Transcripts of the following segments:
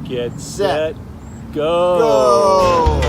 Get set, go!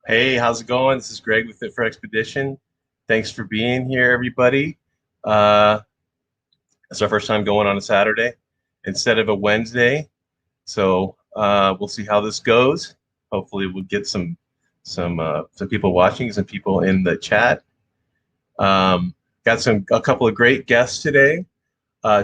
Hey, how's it going? This is Greg with Fit for Expedition. Thanks for being here, everybody. It's our first time going on a Saturday instead of a Wednesday, so we'll see how this goes. Hopefully, we'll get some people watching, some people in the chat. Got a couple of great guests today.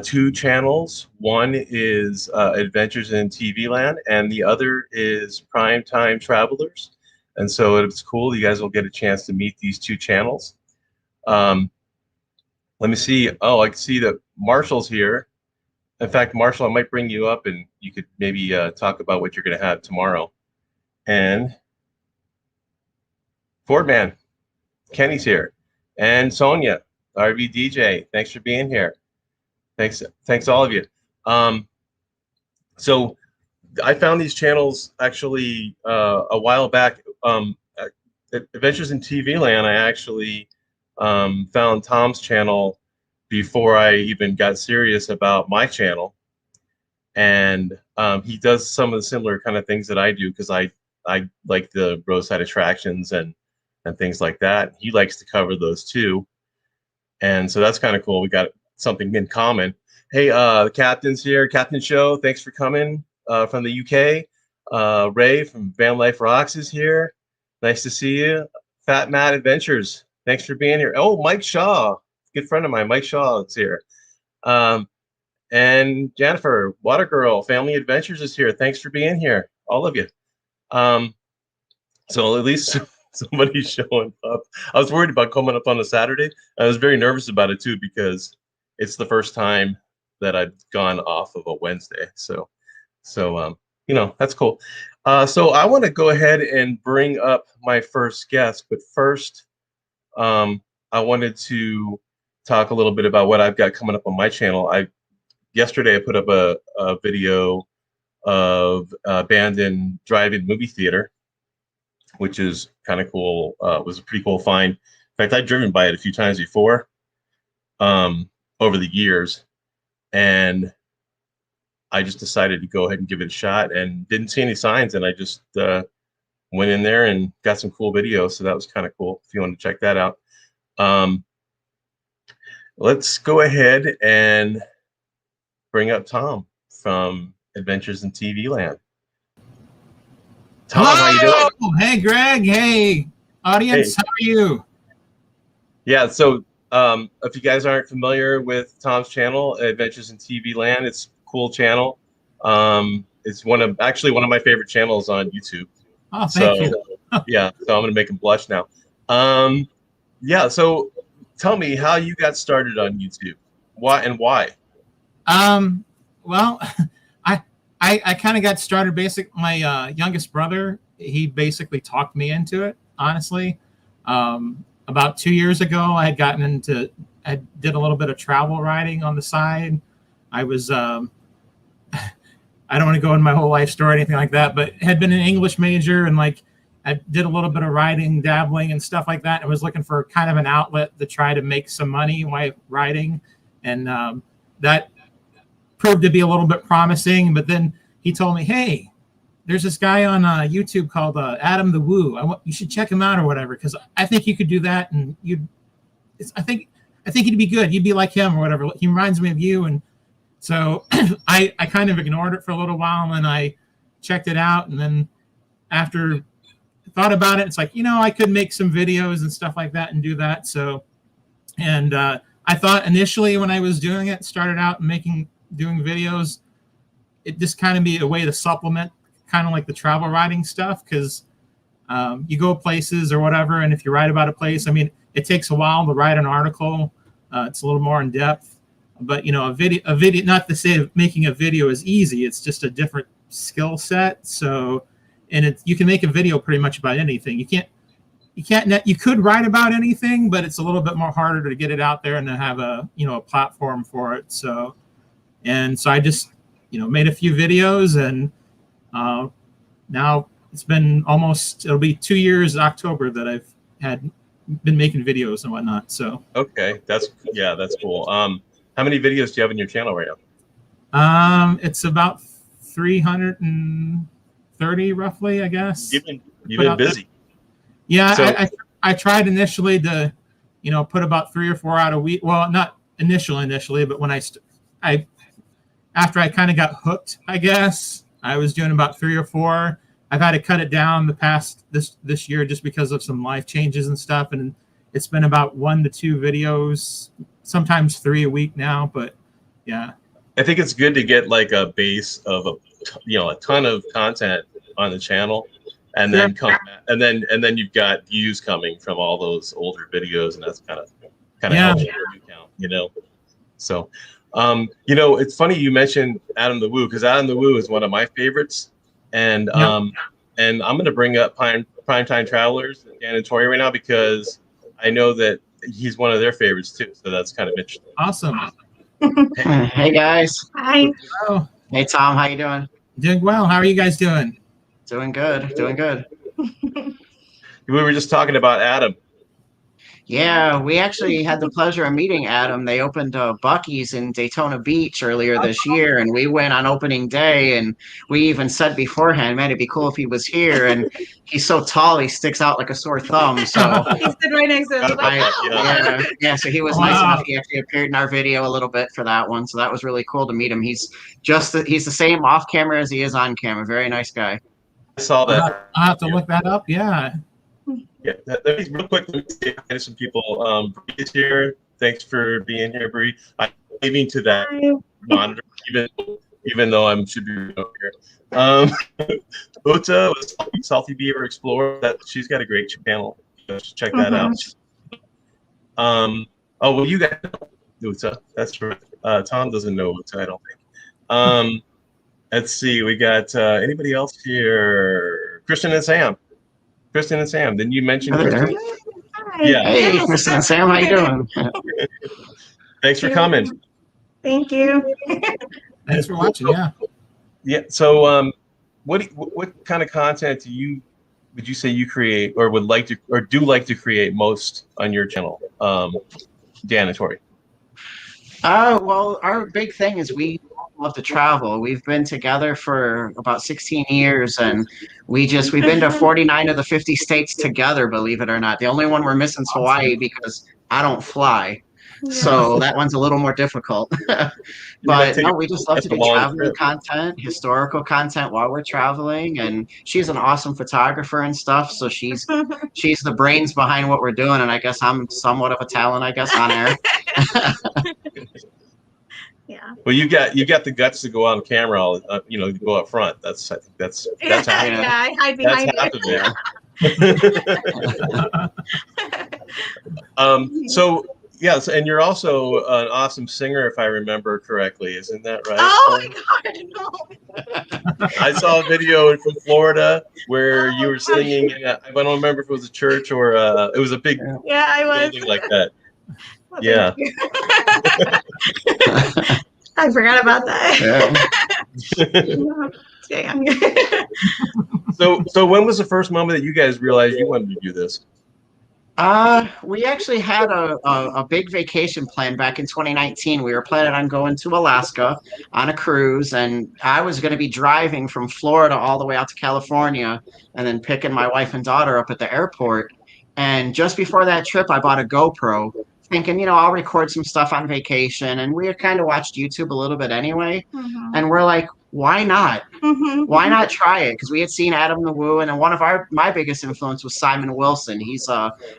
Two channels. One is Adventures in TV Land, and the other is PrimeTime Travelers. And so it's cool. You guys will get a chance to meet these two channels. Let me see. Oh, I can see that Marshall's here. In fact, Marshall, I might bring you up and you could maybe talk about what you're going to have tomorrow. And Fordman, Kenny's here. And Sonia, RV DJ, thanks for being here. Thanks all of you. So I found these channels actually a while back. Adventures in TV Land, I actually found Tom's channel before I even got serious about my channel. And he does some of the similar kind of things that I do because I like the roadside attractions and things like that. He likes to cover those too. And so that's kind of cool. We got something in common. Hey, the captain's here. Captain Show, thanks for coming from the UK. Ray from Van Life Rocks is here. Nice to see you. Fat Matt Adventures, thanks for being here. Oh, Mike Shaw, good friend of mine. Mike Shaw is here. And Jennifer, Water Girl, Family Adventures is here. Thanks for being here, all of you. So at least somebody's showing up. I was worried about coming up on a Saturday. I was very nervous about it too because it's the first time that I've gone off of a Wednesday. So you know, that's cool. So I want to go ahead and bring up my first guest, but first, I wanted to talk a little bit about what I've got coming up on my channel. Yesterday I put up a video of abandoned drive-in movie theater, which is kind of cool. It was a pretty cool find. In fact, I've driven by it a few times before over the years, and I just decided to go ahead and give it a shot and didn't see any signs. And I just went in there and got some cool videos. So that was kind of cool if you want to check that out. Let's go ahead and bring up Tom from Adventures in TV Land. Tom, how you doing? Hey, Greg. Hey, audience. Hey. How are you? Yeah, so if you guys aren't familiar with Tom's channel, Adventures in TV Land, it's cool channel. It's actually one of my favorite channels on YouTube. Oh, thank you. Yeah, so I'm gonna make him blush now. Yeah, so tell me how you got started on YouTube. Why? Well, I kind of got started my youngest brother, he basically talked me into it, honestly. About 2 years ago, I did a little bit of travel writing on the side. I was I don't want to go into my whole life story or anything like that, but had been an English major and I did a little bit of writing, dabbling and stuff like that. I was looking for kind of an outlet to try to make some money while writing. And that proved to be a little bit promising. But then he told me, hey, there's this guy on YouTube called Adam the Woo. You should check him out or whatever, because I think you could do that. And I think you'd be good. You'd be like him or whatever. He reminds me of you. And so I kind of ignored it for a little while, and I checked it out, and then after I thought about it, it's like, I could make some videos and stuff like that and do that. So, and I thought initially when I was doing it, started out doing videos, it just kind of be a way to supplement kind of like the travel writing stuff, because you go places or whatever, and if you write about a place, I mean, it takes a while to write an article. It's a little more in depth, but a video, not to say making a video is easy, it's just a different skill set. So, and you can make a video pretty much about anything. You could write about anything, but it's a little bit more harder to get it out there and to have a platform for it. So I just made a few videos, and now it's been it'll be 2 years October that I've been making videos and whatnot. So okay, that's cool. How many videos do you have in your channel right now? It's about 330 roughly, I guess. You've been busy. Yeah, so, I tried initially to put about 3 or 4 out a week. Well, not initially, but when after I kind of got hooked, I guess I was doing about 3 or 4. I've had to cut it down this year just because of some life changes and stuff, and it's been about 1 to 2 videos, sometimes 3 a week now. But yeah, I think it's good to get like a base of a ton of content on the channel, and then and then you've got views coming from all those older videos, and that's kind of helps you count, So, it's funny you mentioned Adam the Woo, because Adam the Woo is one of my favorites, and I'm going to bring up PrimeTime Travelers and Tori right now, because I know that he's one of their favorites too. So that's kind of interesting. Awesome. Hey guys. Hi. Hello. Hey Tom, how you doing? Doing well. How are you guys doing? Doing good. Doing good. We were just talking about Adam. Yeah, we actually had the pleasure of meeting Adam. They opened Buc-ee's in Daytona Beach earlier this year, and we went on opening day, and we even said beforehand, man, it'd be cool if he was here. And he's so tall, he sticks out like a sore thumb. So He's sitting right next to him. So he was nice enough. He actually appeared in our video a little bit for that one. So that was really cool to meet him. He's the same off camera as he is on camera. Very nice guy. I saw that. I'll have to look that up. Yeah. Yeah, real quick, let me say hi to some people. Bree is here. Thanks for being here, Bree. I'm waving to that monitor, even though I should be over here. Uta was Salty Beaver Explorer. She's got a great channel. Check that out. Well, you guys know Uta. That's right. Tom doesn't know Uta, I don't think. Let's see. We got anybody else here? Kristen and Sam. Then you mentioned Kristen. Hi. Yeah. Hey, Kristen and Sam, how you doing? Thanks for coming. Thank you. Thanks for watching. Yeah. Yeah. So, what kind of content would you say you create, or would like to, or do like to create most on your channel, Dan and Tori? Well, our big thing is we love to travel. We've been together for about 16 years, and we've been to 49 of the 50 states together, believe it or not. The only one we're missing is Hawaii, because I don't fly. So that one's a little more difficult. But no, we just love to do traveling content, historical content while we're traveling. And she's an awesome photographer and stuff. So she's the brains behind what we're doing. And I guess I'm somewhat of a talent, on air. Yeah. Well, you got the guts to go on camera, go up front. I think that's half. Yeah, I hide behind it. So yes, and you're also an awesome singer, if I remember correctly. Isn't that right? Oh my God, no. I saw a video from Florida where you were singing. I don't remember if it was a church or it was a big building like that. Well, yeah. I forgot about that. Yeah. So when was the first moment that you guys realized you wanted to do this? We actually had a big vacation plan back in 2019. We were planning on going to Alaska on a cruise, and I was going to be driving from Florida all the way out to California and then picking my wife and daughter up at the airport. And just before that trip, I bought a GoPro. thinking, I'll record some stuff on vacation, and we had kind of watched YouTube a little bit anyway, and we're like, why not? Why not try it? Because we had seen Adam the Woo, and then one of my biggest influence was Simon Wilson. He's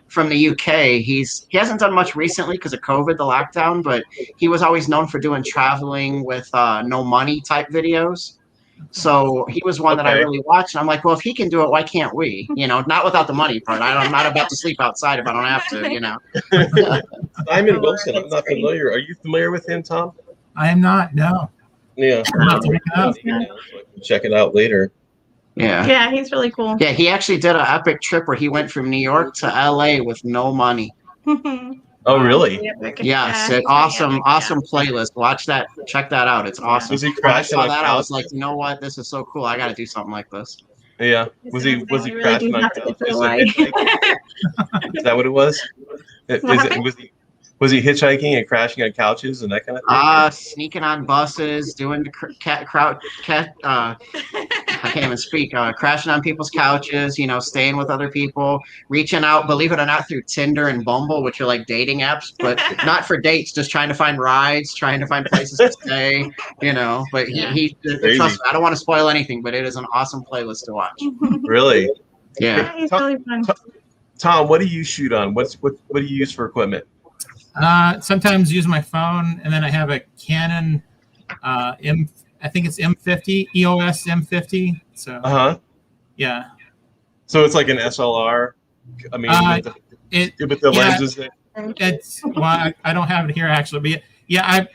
from the UK. He hasn't done much recently because of COVID, the lockdown, but he was always known for doing traveling with no money type videos. So he was one that I really watched. And I'm like, well, if he can do it, why can't we? Not without the money part. I'm not about to sleep outside if I don't have to. Simon Wilson, I'm not familiar. Are you familiar with him, Tom? I am not. No. Yeah. I'll have to look it up. Check it out later. Yeah. Yeah, he's really cool. Yeah, he actually did an epic trip where he went from New York to LA with no money. Oh, really? Yes, an awesome playlist. Watch that. Check that out. It's awesome. Was he When I crashing saw on that, I was couches? like, you know what? This is so cool. I got to do something like this. Yeah. Was he really crashing do on have to get to couches? Hawaii. Is that what it was? Was he hitchhiking and crashing on couches and that kind of thing? Sneaking on buses, doing the I can't even speak. Crashing on people's couches, staying with other people, reaching out, believe it or not, through Tinder and Bumble, which are like dating apps, but not for dates, just trying to find rides, trying to find places to stay, But he trust me, I don't want to spoil anything, but it is an awesome playlist to watch. Really? Yeah. He's really fun. Tom, what do you shoot on? What do you use for equipment? Sometimes use my phone, and then I have a Canon I think it's M50, EOS M50. So yeah. So it's like an SLR. I mean, with the lenses. It's I don't have it here actually, but yeah,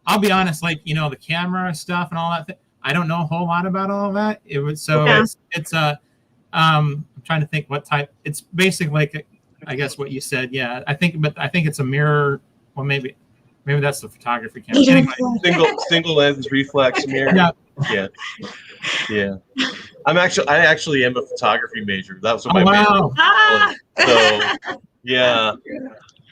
I'll be honest, like the camera stuff and all that. I don't know a whole lot about all of that. It was it's I'm trying to think what type. It's basically like I guess what you said. Yeah, I think it's a mirror. Well, maybe that's the photography camera. Anyway. Single lens reflex mirror. Yeah. I actually am a photography major. That was what my major was. So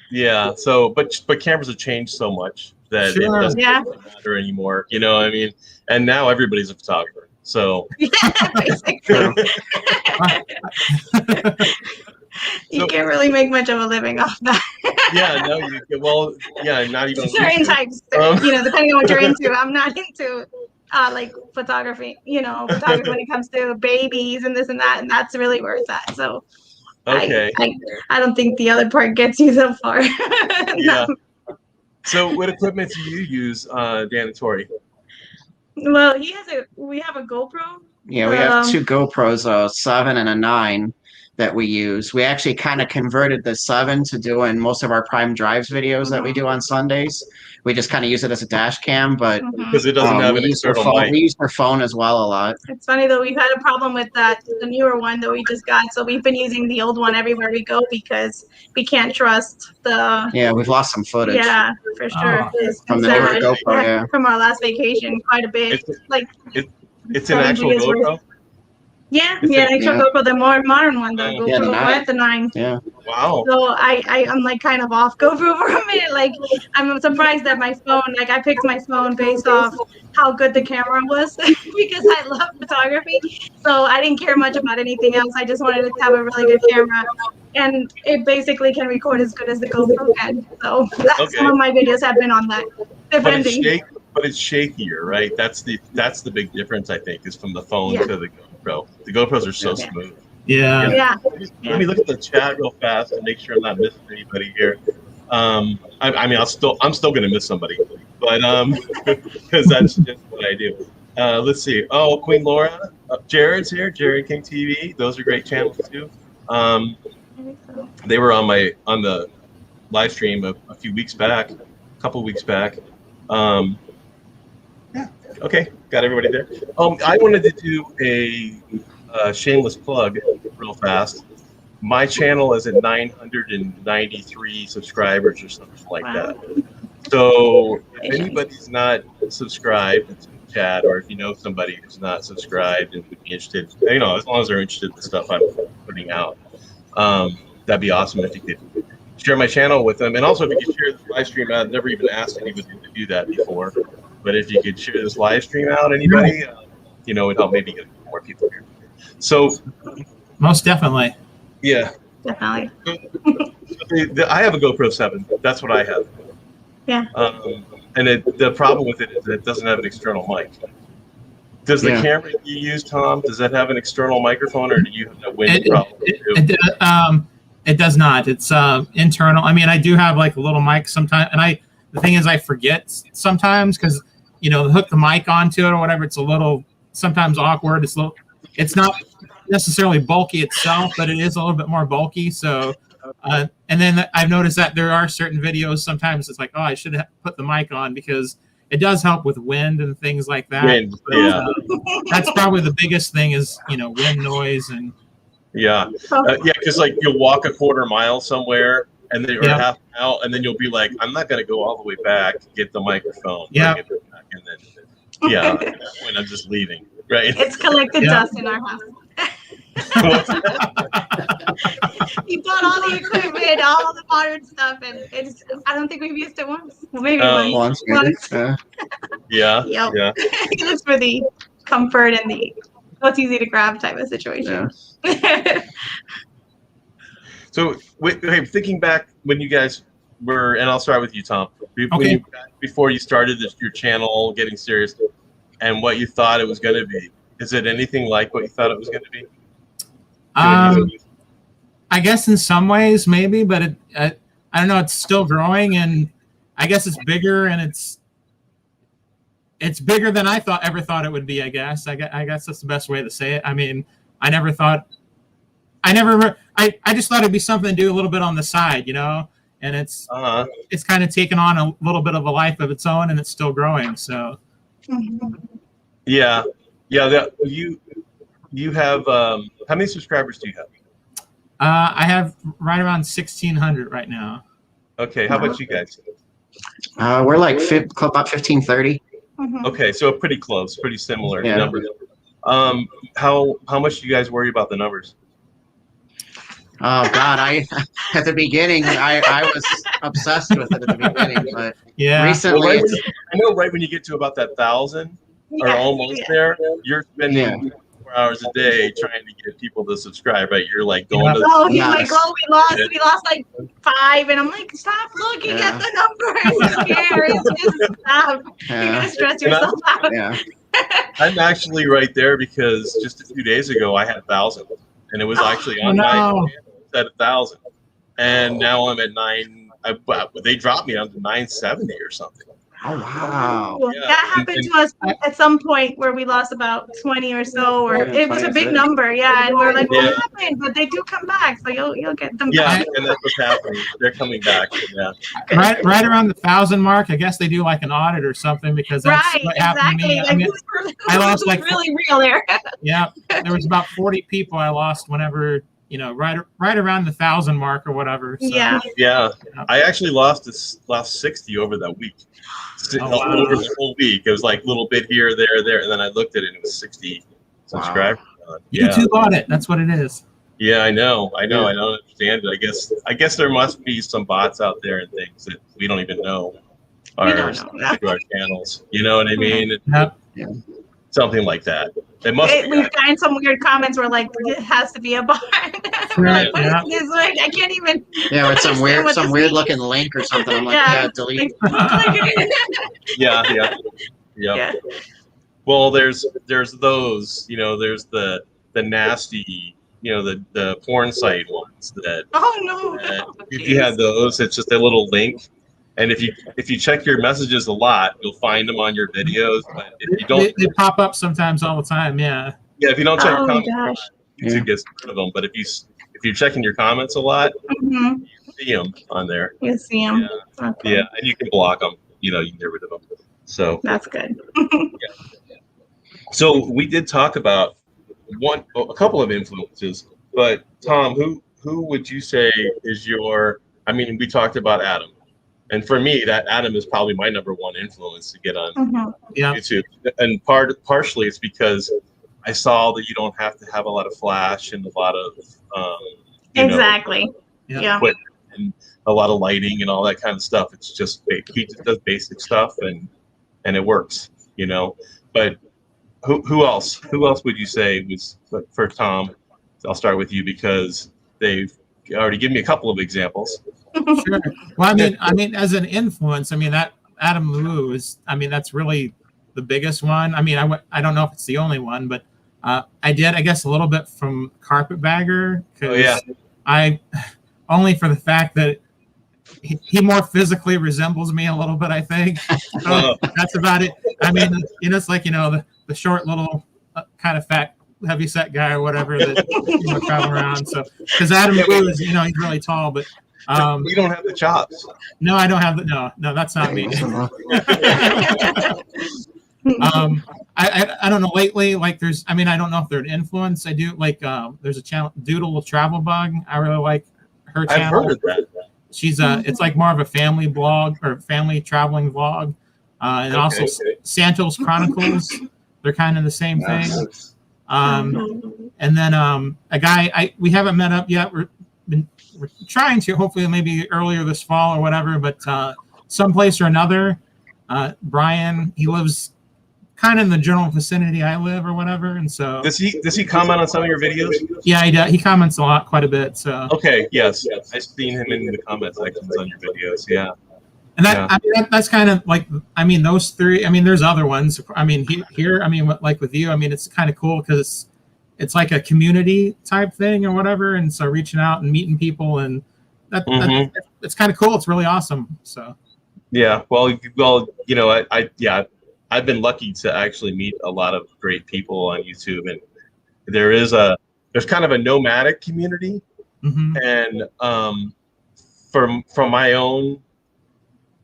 yeah. So but cameras have changed so much that it doesn't matter anymore. You know what I mean? And now everybody's a photographer. So you can't really make much of a living off that. Not even certain types, depending on what you're into. I'm not into like photography, photography when it comes to babies and this and that, and that's really where it's at. So I don't think the other part gets you so far. Yeah. So what equipment do you use, Dan and Tori? Well, we have a GoPro. Yeah, we have two GoPros, a 7 and a 9 that we use. We actually kind of converted the 7 to doing most of our Prime Drives videos that we do on Sundays. We just kind of use it as a dash cam, but because it doesn't have an external mic. We use our phone as well a lot. It's funny though, we've had a problem with the newer one that we just got, so we've been using the old one everywhere we go because we can't trust the. Yeah, we've lost some footage. Yeah, for sure. From the newer GoPro, from our last vacation, quite a bit. It's an actual GoPro. Yeah, actual GoPro, the more modern one, the GoPro the 9. Yeah. Wow. So I'm like kind of off GoPro for a minute. Like I'm surprised that my phone, like I picked my phone based off how good the camera was because I love photography. So I didn't care much about anything else. I just wanted to have a really good camera. And it basically can record as good as the GoPro can. So some of my videos have been on that. Depending. But it's shakier, right? That's the big difference, I think, is from the phone to the GoPro. The GoPros are so smooth. Yeah. Let me look at the chat real fast and make sure I'm not missing anybody here. I'm still gonna miss somebody, but because that's just what I do. Let's see. Oh, Queen Laura, Jared's here. Jared King TV. Those are great channels too. They were on the live stream a couple weeks back. Okay, got everybody there. I wanted to do a shameless plug real fast. My channel is at 993 subscribers or something like that. So if anybody's not subscribed to the chat, or if you know somebody who's not subscribed and would be interested, as long as they're interested in the stuff I'm putting out, that'd be awesome if you could share my channel with them. And also if you could share this live stream out. I've never even asked anybody to do that before. But if you could share this live stream out, anybody, it'd help maybe get more people here. So, most definitely. Yeah. Definitely. I have a GoPro 7. That's what I have. Yeah. And the problem with it is that it doesn't have an external mic. Does the camera you use, Tom, does that have an external microphone, or do you have a wind problem too? It does not. It's internal. I mean, I do have like a little mic sometimes, and the thing is, I forget sometimes because hook the mic onto it or whatever. It's a little sometimes awkward. It's not necessarily bulky itself, but it is a little bit more bulky. So, and then I've noticed that there are certain videos sometimes it's like, oh, I should have put the mic on because it does help with wind and things like that. Wind, that's probably the biggest thing is wind noise and. Yeah, because like you'll walk a quarter mile somewhere, and then or half a mile, and then you'll be like, I'm not gonna go all the way back, get the microphone, bring it back, and then at that point I'm just leaving. Right? It's collected dust in our house. He bought all the equipment, all the modern stuff, and I don't think we've used it once. Well, maybe once. Yeah. Just for the comfort and the it's easy to grab type of situation. Yeah. So, thinking back when you guys were, and I'll start with you, Tom. Before you started your channel, getting serious, and what you thought it was going to be, is it anything like what you thought it was going to be? I guess in some ways, maybe, but I don't know. It's still growing, and I guess it's bigger, and it's bigger than I ever thought it would be, I guess. I guess that's the best way to say it. I mean, I just thought it'd be something to do a little bit on the side, and it's kind of taken on a little bit of a life of its own, and it's still growing. So, yeah. You have how many subscribers do you have? I have right around 1,600 right now. Okay, how about you guys? We're like about 1,530. Okay, so pretty close, pretty similar numbers. How much do you guys worry about the numbers? Oh God, at the beginning I was obsessed with it at the beginning, but recently I know right when you get to about that 1,000 or almost there, you're spending 4 hours a day trying to get people to subscribe, right? You're like going to. Oh, he's like, oh, we lost like 5, and I'm like, stop looking at the numbers. Who cares? Just stop. You're gonna stress yourself out. Yeah. I'm actually right there because just a few days ago I had 1,000, and it was actually on my at 1,000, and now I'm at 9. They dropped me down to 970 or something. Oh wow! That happened to us at some point where we lost about 20 or so, or it was a big number. Yeah, and we're like, what happened? But they do come back, so you'll get them. Yeah, back. and that's what's happening. They're coming back. Yeah. Right around the 1,000 mark. I guess they do like an audit or something because that's what happened to me. Like, I mean, I lost like really real there. Yeah, there was about 40 people I lost whenever. Right around the 1,000 mark or whatever. So. Yeah. I actually lost 60 over that week. Over the whole week, it was like a little bit here, there, and then I looked at it and it was 60 subscribers. YouTube audit. That's what it is. Yeah, I know. I don't understand it. I guess there must be some bots out there and things that we don't even know are our channels. You know what I mean? Something like that. It must be. We've gotten some weird comments where like it has to be a bot. Like, what is this? Like, I can't even. Yeah, with some weird looking link or something. I'm like, delete. Yeah. Well, there's those. There's the nasty. The porn site ones that. Oh no. If you had those, it's just a little link. And if you check your messages a lot, you'll find them on your videos. But if you don't, they pop up sometimes all the time. Yeah. Yeah. If you don't check your comments, YouTube gets rid of them. But if you're checking your comments a lot, you see them on there. You see them. Yeah. Okay. Yeah, and you can block them. You can get rid of them. So that's good. So we did talk about a couple of influences, but Tom, who would you say is your? I mean, we talked about Adam. And for me, that Adam is probably my number one influence to get on YouTube. And partially it's because I saw that you don't have to have a lot of flash and a lot of equipment and a lot of lighting and all that kind of stuff. It's just he just does basic stuff and it works, But who else? Who else would you say was for Tom? I'll start with you because they've already given me a couple of examples. Sure. Well, I mean, as an influence, I mean that Adam Wu is. I mean, that's really the biggest one. I mean, I don't know if it's the only one, but I did, I guess, a little bit from Carpetbagger because I only for the fact that he more physically resembles me a little bit. I think so that's about it. I mean, it's like the short little kind of fat, heavy-set guy or whatever that travel around. So because Adam Wu is, he's really tall, but. You don't have the chops. No, I don't have the no. That's not me. I don't know. Lately, like I don't know if they're an influence. I do like. There's a channel, Doodle Travel Bug. I really like her channel. I've heard of that. She's it's like more of a family blog or family traveling vlog, and also Santos Chronicles. They're kind of the same thing. And then a guy we haven't met up yet. We're trying to, hopefully maybe earlier this fall or whatever, but someplace or another, Brian, he lives kind of in the general vicinity I live or whatever, and so does he comment on some of your videos? Yeah, he comments quite a bit. So okay, yes, I've seen him in the comment sections on your videos. Yeah, and that's kind of like, those three. There's other ones. Here, like with you, it's kind of cool because it's like a community type thing or whatever, and so reaching out and meeting people, and it's kind of cool. It's really awesome. So yeah, well, I've been lucky to actually meet a lot of great people on YouTube, and there's kind of a nomadic community, and from my own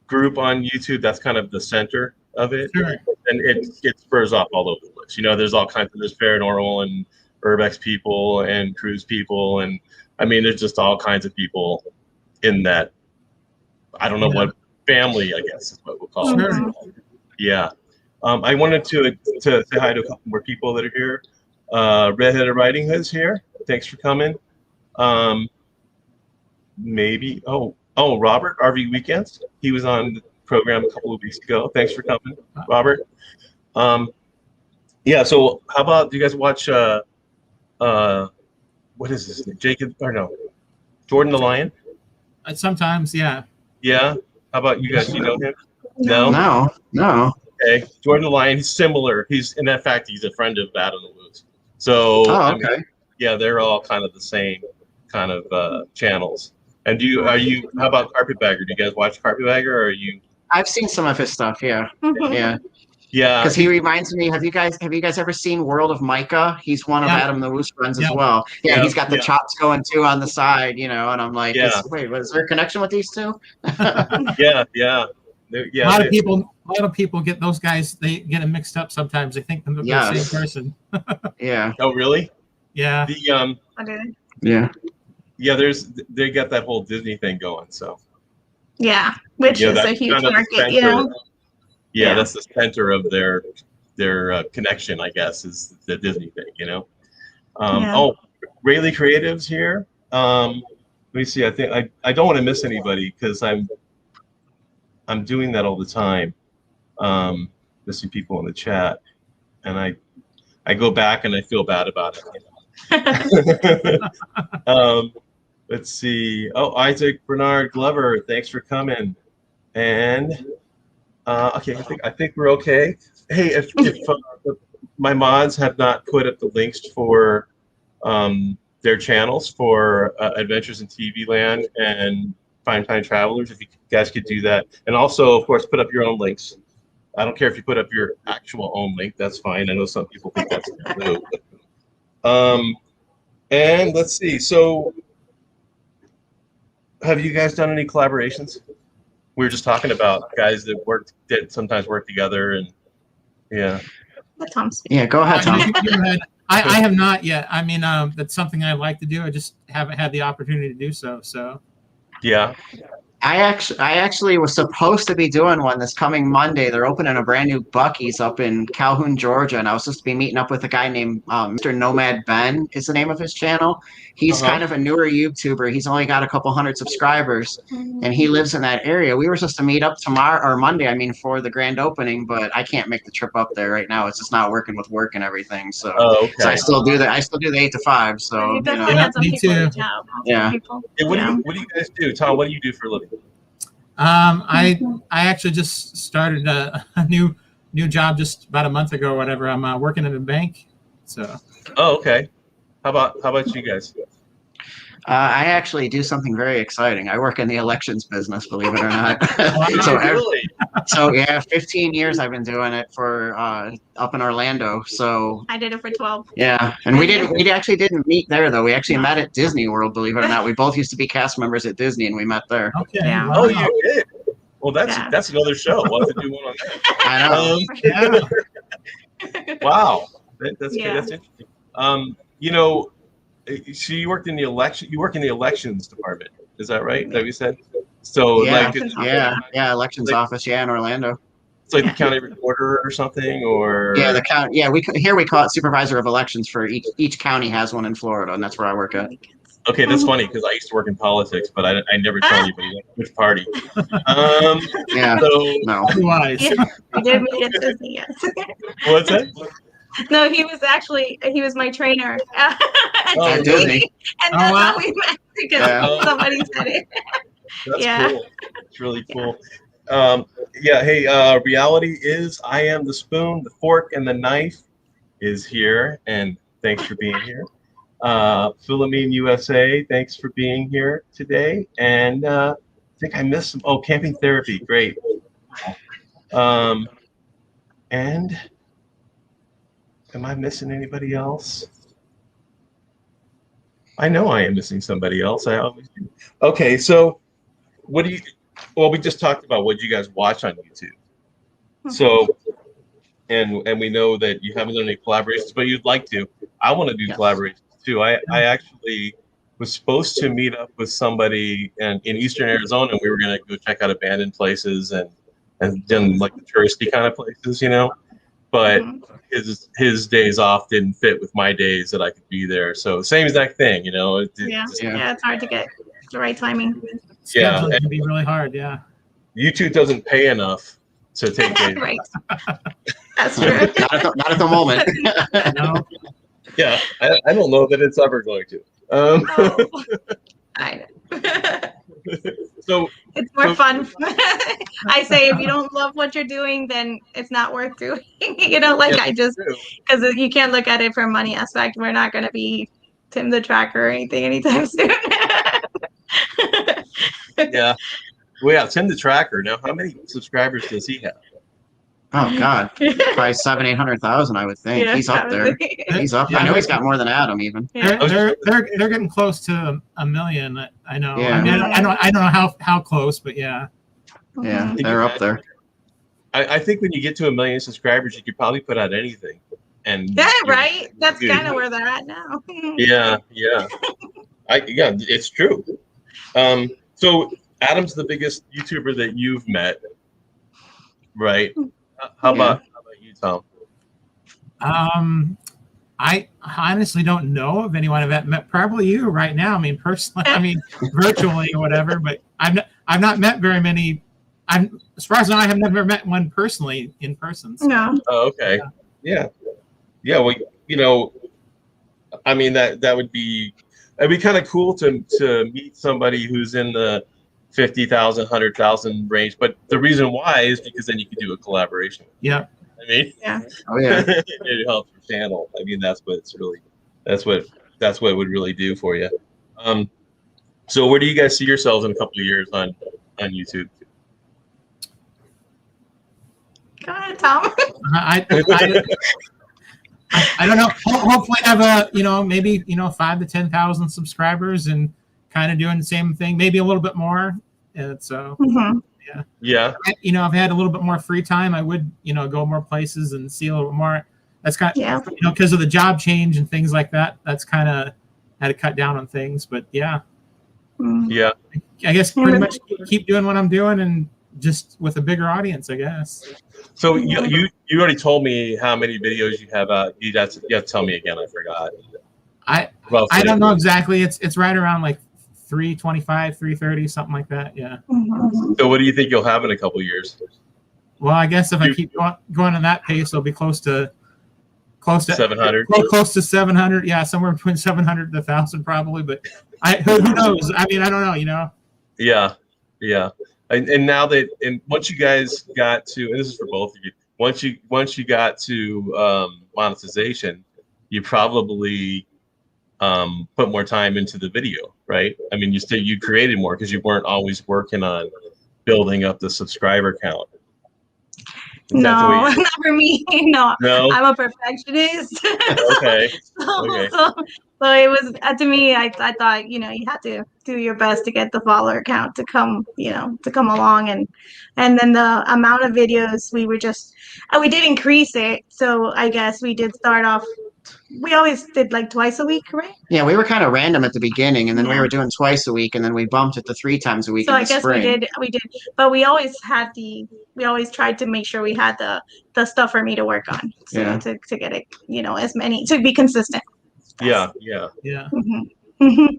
group on YouTube, that's kind of the center of it, sure. And it spurs off all over the place. There's all kinds of there's paranormal and urbex people and cruise people, and there's just all kinds of people in that. I don't know what family, I guess is what we'll call it. Yeah. I wanted to say hi to a couple more people that are here. Redheaded Riding Hood's here. Thanks for coming. Maybe Robert, RV Weekends. He was on the program a couple of weeks ago. Thanks for coming, Robert. Yeah, so how about, do you guys watch what is his name? Jordan the Lion? Sometimes, yeah. Yeah? How about you guys? Do you know him? No. Okay. Jordan the Lion, he's similar. He's a friend of Adam the Woods. So okay. Yeah, they're all kind of the same kind of channels. And how about Carpetbagger? Do you guys watch Carpetbagger, or are you? I've seen some of his stuff, yeah. Yeah. Because he reminds me, have you guys ever seen World of Micah? He's one of Adam the Woo's friends as well. Yeah, he's got the chops going too on the side, and I'm like, wait, is there a connection with these two? Yeah. A lot of people get those guys. They get them mixed up sometimes. They think they're the same person. Yeah. Oh, really? Yeah. Yeah. Yeah. They got that whole Disney thing going. So. Yeah, which is a huge market. Yeah, that's the center of their connection, I guess, is the Disney thing. Oh, Rayleigh Creative's here. Let me see. I think I don't want to miss anybody because I'm doing that all the time, missing people in the chat, and I go back and I feel bad about it. Let's see. Oh, Isaac Bernard Glover, thanks for coming. And okay, I think we're okay. Hey, if my mods have not put up the links for their channels for Adventures in TV Land and PrimeTime Travelers, if you guys could do that, and also, of course, put up your own links. I don't care if you put up your actual own link; that's fine. I know some people think that's new. And let's see. So, have you guys done any collaborations? We were just talking about guys that sometimes work together, and yeah. Yeah, go ahead, Tom. I have not yet. That's something I'd like to do. I just haven't had the opportunity to do so. So. Yeah. I actually was supposed to be doing one this coming Monday. They're opening a brand new Buc-ee's up in Calhoun, Georgia, and I was supposed to be meeting up with a guy named Mr. Nomad Ben is the name of his channel. He's kind of a newer YouTuber. He's only got a couple hundred subscribers, and he lives in that area. We were supposed to meet up tomorrow or Monday, I mean, for the grand opening, but I can't make the trip up there right now. It's just not working with work and everything. So, so I still do that. I still do the 8 to 5. So You definitely had some me people too. reach out. Yeah. Hey, what do you guys do, Tom? What do you do for a living? I actually just started a new job just about a month ago or whatever. I'm working at a bank. So. Oh, okay. How about you guys? I actually do something very exciting. I work in the elections business, believe it or not. Really? So yeah, 15 years I've been doing it for up in Orlando. So I did it for 12. yeah, and we actually didn't meet there though. We actually met at Disney World, believe it or not. We both used to be cast members at Disney, and we met there. Okay. Yeah. Wow. Oh, you did. Well, that's another show. We'll have to do one on that. I know. Yeah. Wow, that's Yeah. that's interesting. You know, so you worked in the election. You work in the elections department. Is that right? That you said. So Yeah, like, yeah, elections office, yeah, in Orlando. it's like the county recorder or something, or Yeah, the county. Yeah, we call it supervisor of elections for each county has one in Florida, and that's where I work at. Okay, that's funny because I used to work in politics, but I never tell anybody which party. Yeah, So no. Wise. Yeah, I did meet at Disney, yes. what's that? No, he was my trainer at Oh, Disney. Disney. And that's Oh, wow. how we met because Yeah. somebody said it. That's Yeah. cool. It's really cool. Hey, reality is I am the spoon, the fork, and the knife is here, and thanks for being here. Philomene USA, thanks for being here today. And I think I missed some. Oh, camping therapy, great. And am I missing anybody else? I know I am missing somebody else. I always do. Okay, so what do you? Well, we just talked about what you guys watch on YouTube. So, and we know that you haven't done any collaborations, but you'd like to. I want to do collaborations too. I actually was supposed to meet up with somebody in Eastern Arizona, and we were going to go check out abandoned places and then like the touristy kind of places, you know. But his days off didn't fit with my days that I could be there. So same exact thing, you know. Yeah, it's hard to get the right timing. Yeah, Scheduling can be really hard. Yeah. YouTube doesn't pay enough to take days. Right. That's true. Not at the moment. No. Yeah, I don't know that it's ever going to. Oh, I know. So It's more fun. I say if you don't love what you're doing, then it's not worth doing. You know, like I just because you can't look at it from a money aspect. We're not going to be Tim the Tracker or anything anytime soon. yeah, well, yeah, Tim the Tracker. Now, how many subscribers does he have? Oh God, probably 700,000-800,000, I would think. Yeah, He's up there. He's up. I know he's got more than Adam even. Yeah. They're getting close to 1 million. I know. Yeah. I mean, I don't know how close, but yeah. Yeah, they're up there. I think when you get to 1 million subscribers, you could probably put out anything. And Yeah, right. That's kind of where they're at now. Yeah. It's true. So Adam's the biggest YouTuber that you've met, right? How about you, Tom? I honestly don't know of anyone I've met. Probably you right now. I mean, personally. I mean, virtually or whatever. But I've not met very many. As far as I know, I have never met one personally in person. So. No. Oh, okay. Yeah. Well, you know, I mean it'd be kind of cool to meet somebody who's in the 50,000, 100,000 range. But the reason why is because then you can do a collaboration. Yeah. I mean, Yeah. Oh yeah. it helps your channel. I mean, that's what it would really do for you. So where do you guys see yourselves in a couple of years on YouTube? Go ahead, Tom. I don't know. Hopefully, have maybe 5,000 to 10,000 subscribers and kind of doing the same thing, maybe a little bit more. So Yeah. I've had a little bit more free time. I would go more places and see a little bit more. That's kind of because of the job change and things like that. That's kind of had to cut down on things. But yeah. Yeah. I guess pretty much keep doing what I'm doing and just with a bigger audience, I guess. So you already told me how many videos you have out. You have to tell me again. I forgot. I don't know exactly. It's right around like 325, 330, something like that. Yeah. So what do you think you'll have in a couple years? Well, I guess if I keep going on that pace, it'll be close to 700. Close to 700. Yeah, somewhere between 700 to 1,000 probably. But who knows? I mean, I don't know. You know. Yeah. And now once you guys got to, and this is for both of you, once you got to monetization, you probably put more time into the video, right? I mean, you created more because you weren't always working on building up the subscriber count. No, not for me. No, I'm a perfectionist. Okay. So it was to me. I thought you had to do your best to get the follower count to come along, and then the amount of videos we did increase it. So I guess we did start off. We always did like twice a week, right? Yeah, we were kind of random at the beginning, and then we were doing twice a week, and then we bumped it to 3 times a week. So in I the guess spring. we did, but we always tried to make sure we had the stuff for me to work on, to get it, as many to be consistent. Yeah. Mm-hmm.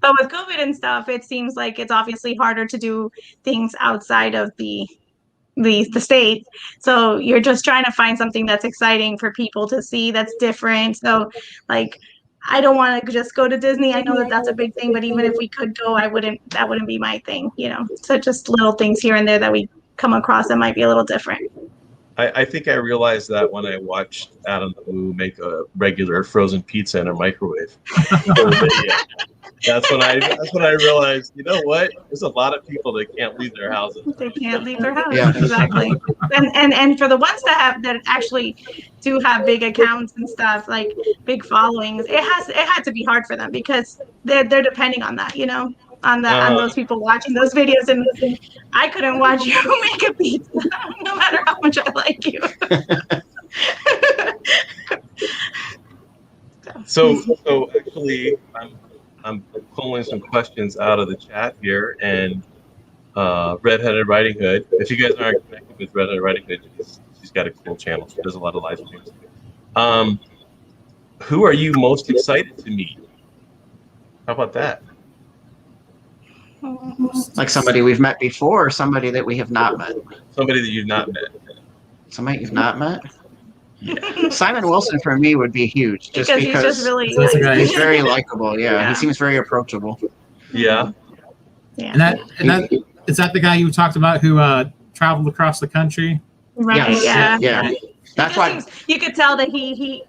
But with COVID and stuff, it seems like it's obviously harder to do things outside of the state. So you're just trying to find something that's exciting for people to see, that's different. So like, I don't want to just go to Disney. I know that that's a big thing, but even if we could go, that wouldn't be my thing, So just little things here and there that we come across that might be a little different. I think I realized that when I watched Adam the Moo make a regular frozen pizza in a microwave. That's when I realized, you know what? There's a lot of people that can't leave their houses. They can't leave their house. Yeah. Exactly. And for the ones that actually do have big accounts and stuff, like big followings, it had to be hard for them because they're depending on that, on those people watching those videos, and I couldn't watch you make a pizza no matter how much I like you. So actually, I'm pulling some questions out of the chat here, and Redheaded Riding Hood. If you guys aren't connected with Redheaded Riding Hood, she's got a cool channel. She does a lot of live streams. Who are you most excited to meet? How about that? Like somebody we've met before, or somebody that we have not met. Somebody that you've not met. Somebody you've not met. Yeah. Simon Wilson for me would be huge, just because he's just really he's very likable. Yeah, he seems very approachable. Yeah. And that is that the guy you talked about who traveled across the country? Right. Yes. Yeah. That's why you could tell that he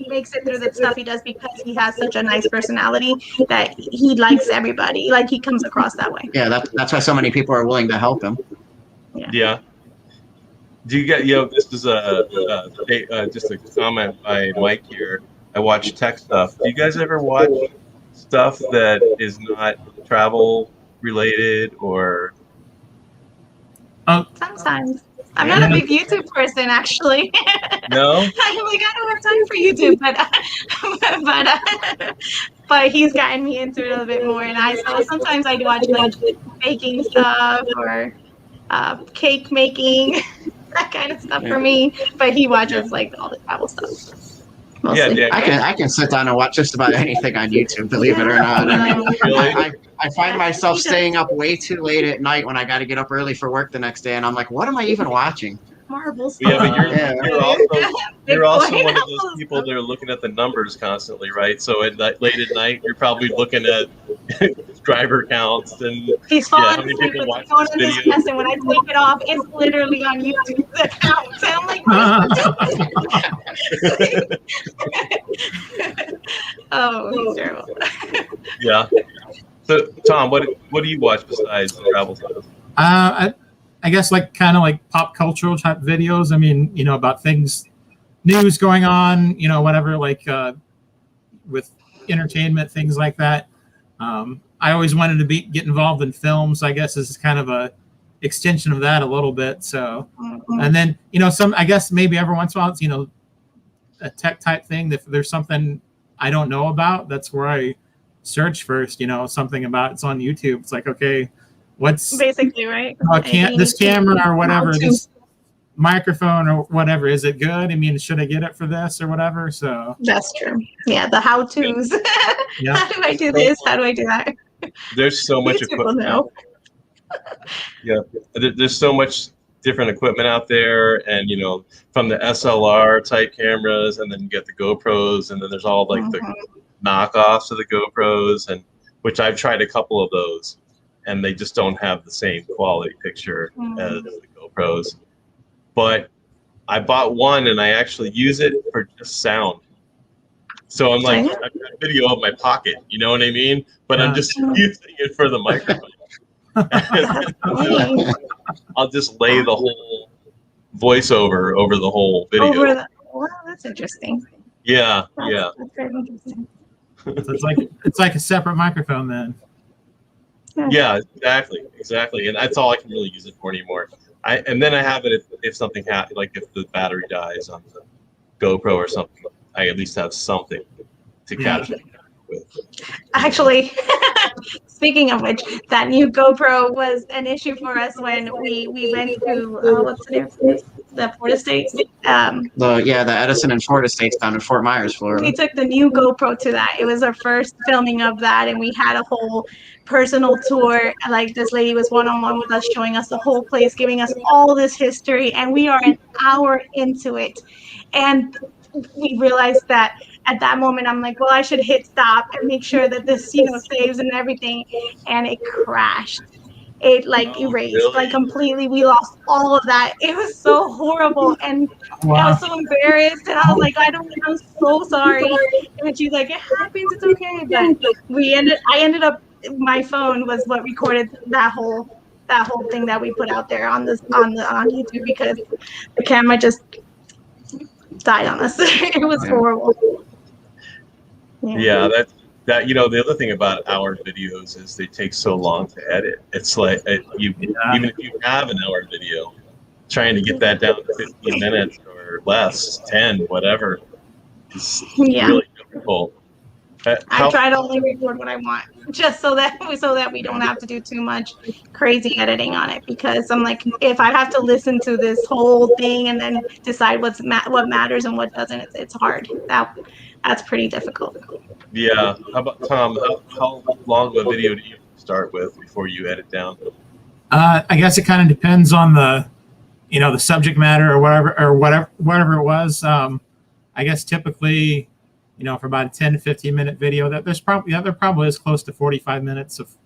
makes it through the stuff he does because he has such a nice personality that he likes everybody. Like he comes across that way. Yeah, that's why so many people are willing to help him. Yeah. Do you get this is just a comment by Mike here. I watch tech stuff. Do you guys ever watch stuff that is not travel related or? Sometimes. I'm not a big YouTube person, actually. No? I'm like, I don't have time for YouTube, but he's gotten me into it a little bit more, and so sometimes I watch like baking stuff or cake making, that kind of stuff for me. But he watches like all the travel stuff. Mostly. Yeah. I can sit down and watch just about anything on YouTube, believe it or not. I find myself staying up way too late at night when I got to get up early for work the next day, and I'm like, what am I even watching? Marbles. Yeah, but you're also one of those people that are looking at the numbers constantly, right? So late at night, you're probably looking at driver counts and he's falling asleep with the phone in his chest, and when I take it off, it's literally on YouTube's account. So I'm like, oh, he's terrible. Yeah. So Tom, what do you watch besides the travel stuff? I guess like kind of like pop cultural type videos. I mean, about things, news going on, whatever, like with entertainment, things like that. I always wanted to get involved in films. I guess this is kind of a extension of that a little bit. So, and then, I guess maybe every once in a while, it's, a tech type thing. If there's something I don't know about, that's where I search first, something about it's on YouTube. It's like, okay, what's Basically, right? this camera or whatever, How to. this microphone or whatever, is it good? I mean, should I get it for this or whatever? So That's true. Yeah, the how-tos. Yeah. How do I do this? How do I do that? There's so much YouTube will equipment. know. Yeah, there's so much different equipment out there, and you know, from the SLR type cameras, and then you get the GoPros, and then there's all like the knockoffs of the GoPros, and which I've tried a couple of those, and they just don't have the same quality picture as the GoPros. But I bought one, and I actually use it for just sound. So I'm like, I've got a video of my pocket, you know what I mean? But I'm just using it for the microphone. I'll just lay the whole voiceover over the whole video. Wow, that's interesting. Yeah, That's very interesting. So it's like a separate microphone then. Yeah, exactly, and that's all I can really use it for anymore. And then I have it if something happens, like if the battery dies on the GoPro or something, I at least have something to capture with. Actually, speaking of which, that new GoPro was an issue for us when we went to what's the name? The Port Estates. The Edison and Ford Estates down in Fort Myers, Florida. We took the new GoPro to that. It was our first filming of that, and we had a whole personal tour. Like this lady was one-on-one with us, showing us the whole place, giving us all this history, and we are an hour into it, and we realized that at that moment I'm like, well, I should hit stop and make sure that this saves and everything, and it crashed. It erased, really? completely. We lost all of that. It was so horrible, and I was so embarrassed, and I was like, I'm so sorry. And she's like, it happens, it's okay. But I ended up, my phone was what recorded that whole thing that we put out there on YouTube, because the camera just died on us. It was horrible. Yeah, that the other thing about our videos is they take so long to edit. It's like even if you have an hour video, trying to get that down to 15 minutes or less, 10, whatever, is really difficult. I try to only record what I want, just so that we don't have to do too much crazy editing on it. Because I'm like, if I have to listen to this whole thing and then decide what matters and what doesn't, it's hard. That's pretty difficult. Yeah. How about Tom? How long of a video do you start with before you edit down? I guess it kind of depends on the subject matter or whatever it was. I guess typically, for about a 10 to 15 minute video, that there probably is close to 45 minutes of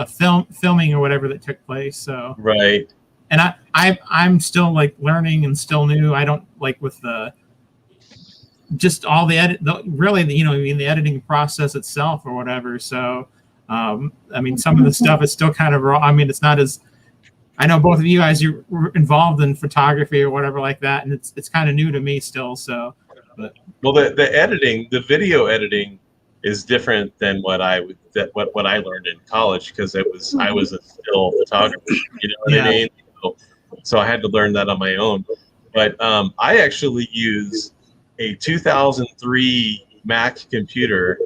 filming or whatever that took place. So right. And I'm still like learning and still new. I don't like with the just all the the editing process itself or whatever. So I mean, some of the stuff is still kind of raw. I mean, it's not as, I know both of you guys, you're involved in photography or whatever like that, and it's kind of new to me still. So, but well, the video editing is different than what I learned in college, because I was a still photographer. You know what I mean? So I had to learn that on my own. But I actually use a 2003 Mac computer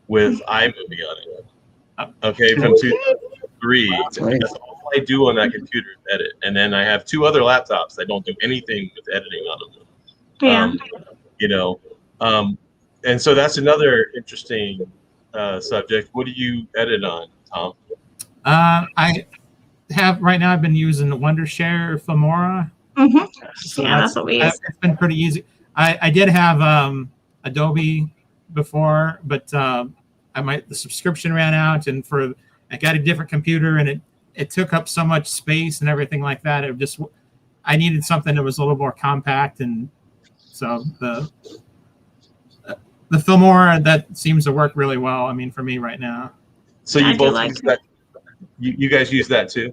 with iMovie on it. Okay, from 2003. That's all I do on that computer is edit. And then I have 2 other laptops that don't do anything with editing on them. Yeah. And so that's another interesting subject. What do you edit on, Tom? I have right now. I've been using the Wondershare Filmora. Mm-hmm. So yeah, that's what we use. It's been pretty easy. I did have Adobe before, but the subscription ran out, and I got a different computer, and it took up so much space and everything like that. I needed something that was a little more compact, and so the Filmora, that seems to work really well. I mean, for me right now. So you both use that? You guys use that too?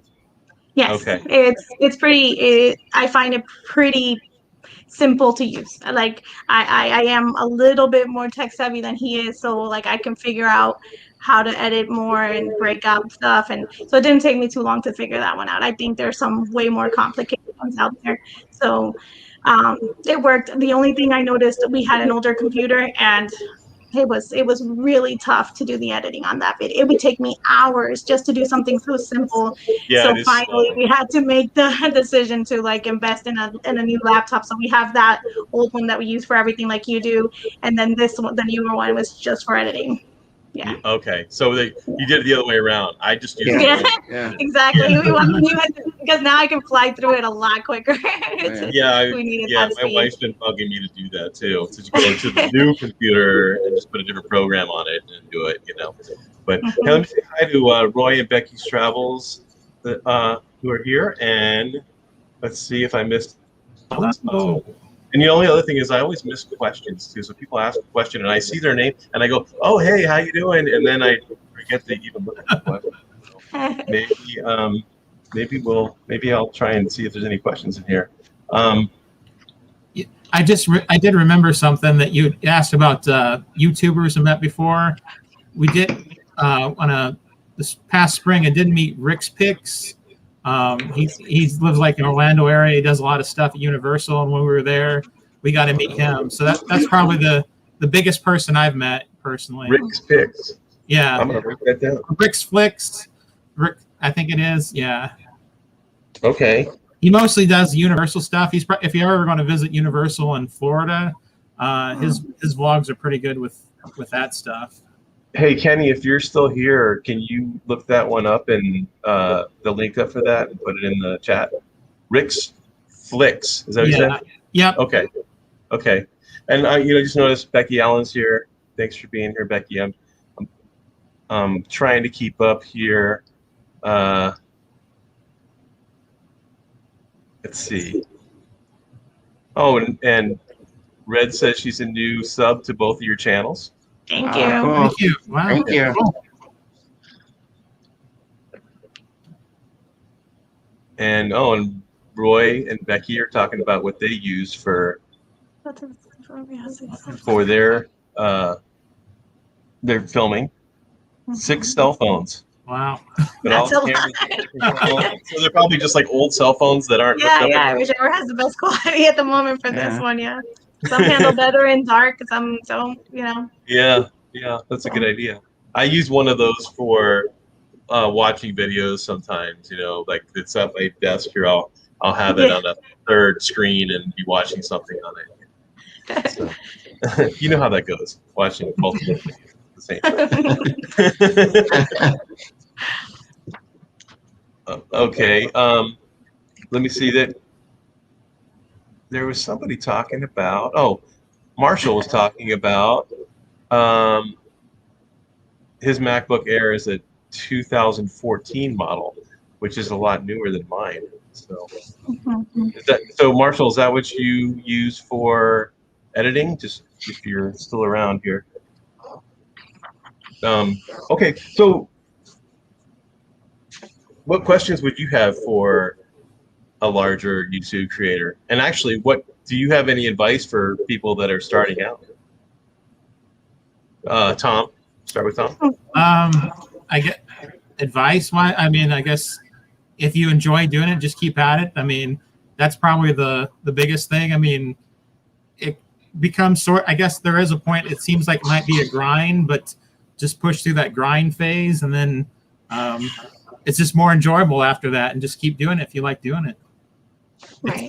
Yes. Okay. It's pretty. I find it pretty simple to use. Like I am a little bit more tech savvy than he is, so like I can figure out how to edit more and break out stuff, and so it didn't take me too long to figure that one out. I think there's some way more complicated ones out there, so it worked. The only thing I noticed, we had an older computer, and it was really tough to do the editing on that video. It would take me hours just to do something so simple. Yeah, so it is finally slow. we had to make the decision to like invest in a new laptop. So we have that old one that we use for everything like you do, and then this one, the newer one, was just for editing. Yeah. Okay, so you did it the other way around. I just used Yeah. it. Yeah. Exactly. We want the new one because now I can fly through it a lot quicker. Yeah, We needed yeah. that My speed. wife's been bugging me to do that too. To go to the new computer and just put a different program on it and do it, But hey, let me say hi to Roy and Becky's Travels, who are here, and let's see if I missed. Hello. And the only other thing is I always miss questions too. So people ask a question and I see their name and I go, "Oh, hey, how you doing?" And then I forget to even look at the question. Maybe I'll try and see if there's any questions in here. I did remember something that you asked about YouTubers I met before. We did this past spring. I did meet Rick's Picks. He lives like in Orlando area. He does a lot of stuff at Universal, and when we were there, we got to meet him. So that's probably the biggest person I've met personally. Rick's Picks. Yeah. I'm gonna write that down. Rick's Flicks. Rick, I think it is. Yeah. Okay. He mostly does Universal stuff. If you're ever going to visit Universal in Florida, his vlogs are pretty good with that stuff. Hey Kenny, if you're still here, can you look that one up and the link up for that and put it in the chat? Rick's Flicks. Is that what you said? Yep. Okay. And just noticed Becky Allen's here. Thanks for being here, Becky. I'm trying to keep up here. Let's see. Oh, and Red says she's a new sub to both of your channels. Thank you. Cool. Thank you. Wow. Thank you. And Roy and Becky are talking about what they use for their filming. 6 cell phones. Wow. But That's all a the lot. cameras, so they're probably just like old cell phones that aren't hooked up. Yeah. Whichever has the best quality at the moment for this one. Yeah. Some handle better in dark. Some don't. Yeah, that's a good idea. I use one of those for watching videos sometimes. Like it's at my desk here. I'll have it on a third screen and be watching something on it. So, you know how that goes, watching multiple videos at the same time. Okay. Let me see that. There was somebody talking about. Oh, Marshall was talking about. His MacBook Air is a 2014 model, which is a lot newer than mine. So, so Marshall, is that what you use for editing? Just if you're still around here. Okay, so what questions would you have for a larger YouTube creator? And actually, do you have any advice for people that are starting out? Tom, start with Tom. I get advice. I mean, I guess if you enjoy doing it, just keep at it. I mean, that's probably the biggest thing. I mean, it becomes I guess there is a point. It seems like it might be a grind, but just push through that grind phase, and then it's just more enjoyable after that. And just keep doing it if you like doing it. Right.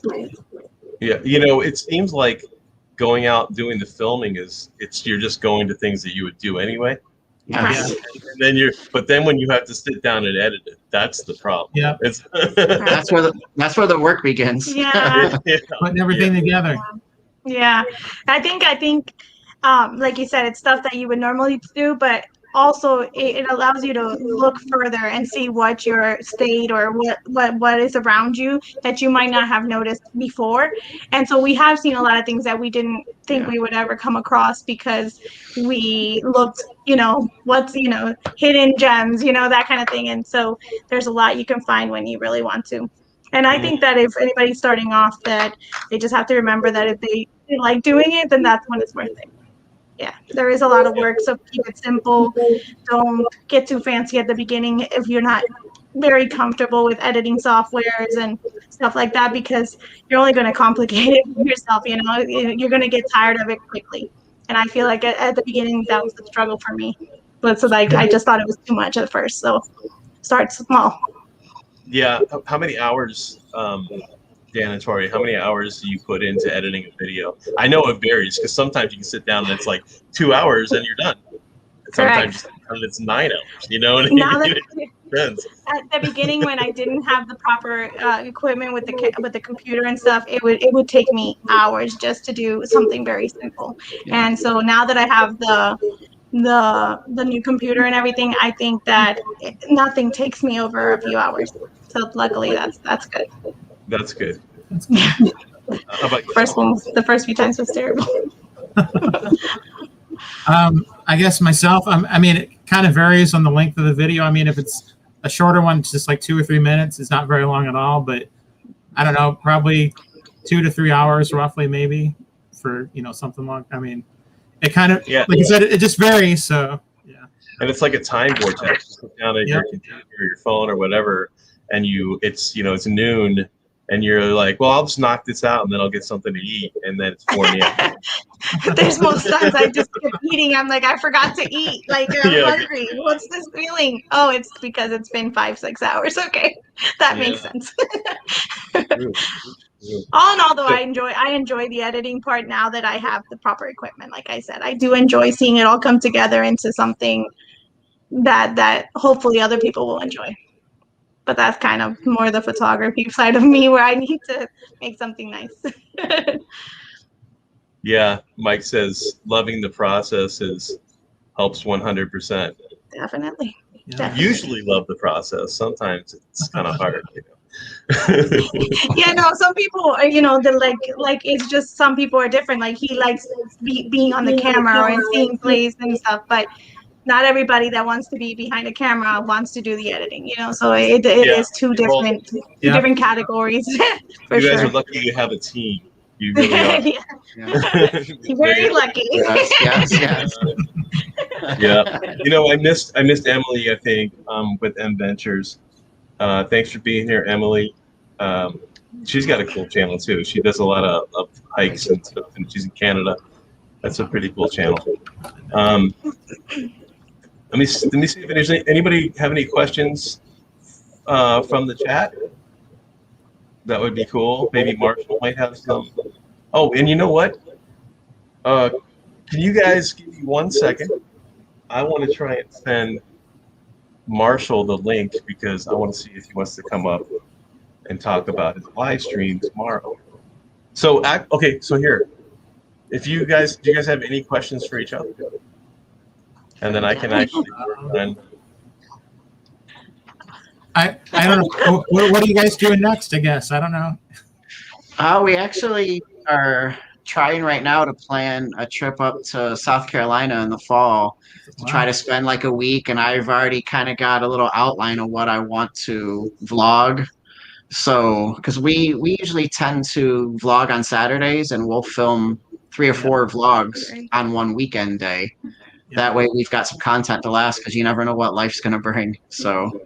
Yeah, it seems like going out doing the filming you're just going to things that you would do anyway. Yeah. And then when you have to sit down and edit it, that's the problem. Yeah. That's where the work begins. Yeah. Putting everything together. Yeah. I think like you said, it's stuff that you would normally do, but also it allows you to look further and see what your state or what is around you that you might not have noticed before. And so we have seen a lot of things that we didn't think we would ever come across because we looked, what's, hidden gems, that kind of thing. And so there's a lot you can find when you really want to. And I think that if anybody's starting off, that they just have to remember that if they like doing it, then that's when it's worth it. Yeah, there is a lot of work, so keep it simple. Don't get too fancy at the beginning if you're not very comfortable with editing softwares and stuff like that, because you're only going to complicate it yourself. You're going to get tired of it quickly. And I feel like at the beginning that was the struggle for me. But so like I just thought it was too much at first. So start small. Yeah. How many hours, Dan and Tori, how many hours do you put into editing a video? I know it varies because sometimes you can sit down and it's like 2 hours and you're done. And sometimes it's 9 hours, you know what I mean? Now that, It depends. at the beginning when I didn't have the proper equipment with the computer and stuff, it would take me hours just to do something very simple. And so now that I have the new computer and everything, I think that nothing takes me over a few hours. So luckily that's good. That's good. How about you? The first few times was terrible. I guess myself, I mean, it kind of varies on the length of the video. I mean, if it's a shorter one, it's just like 2 or 3 minutes. It's not very long at all, but I don't know, probably 2 to 3 hours roughly, maybe for, something long. I mean, it kind of, like you said, it just varies. So, yeah. And it's like a time vortex. You sit down at your computer or your phone or whatever, and it's noon, and you're like, well, I'll just knock this out and then I'll get something to eat. And then it's 4 in the afternoon. There's most times I just keep eating. I'm like, I forgot to eat. Like, I'm hungry. What's this feeling? Oh, it's because it's been 5-6 hours. Okay. That makes sense. All in all, though, I enjoy the editing part now that I have the proper equipment. Like I said, I do enjoy seeing it all come together into something that hopefully other people will enjoy. But that's kind of more the photography side of me where I need to make something nice. Yeah, Mike says loving the process helps 100%. Definitely. Usually love the process. Sometimes it's kind of hard. Yeah, no, some people are, they're like it's just some people are different. Like he likes being on the camera and seeing plays and stuff, but not everybody that wants to be behind a camera wants to do the editing, so it is two different categories. For you guys sure. are lucky you have a team. You really are. You're very lucky. Yes. Yeah. I missed Emily, I think, with M Ventures. Thanks for being here, Emily. She's got a cool channel too. She does a lot of hikes and stuff, and she's in Canada. That's a pretty cool channel. Let me see if there's anybody have any questions from the chat. That would be cool. Maybe Marshall might have some. Oh, and you know what? Can you guys give me 1 second? I want to try and send Marshall the link because I want to see if he wants to come up and talk about his live stream tomorrow. So, okay, so here, do you guys have any questions for each other? And then I can actually work on. I don't know. What are you guys doing next? I guess I don't know. We actually are trying right now to plan a trip up to South Carolina in the fall to try to spend like a week, and I've already kind of got a little outline of what I want to vlog. So, because we usually tend to vlog on Saturdays, and we'll film 3 or 4 vlogs on one weekend day. That way we've got some content to last because you never know what life's going to bring. So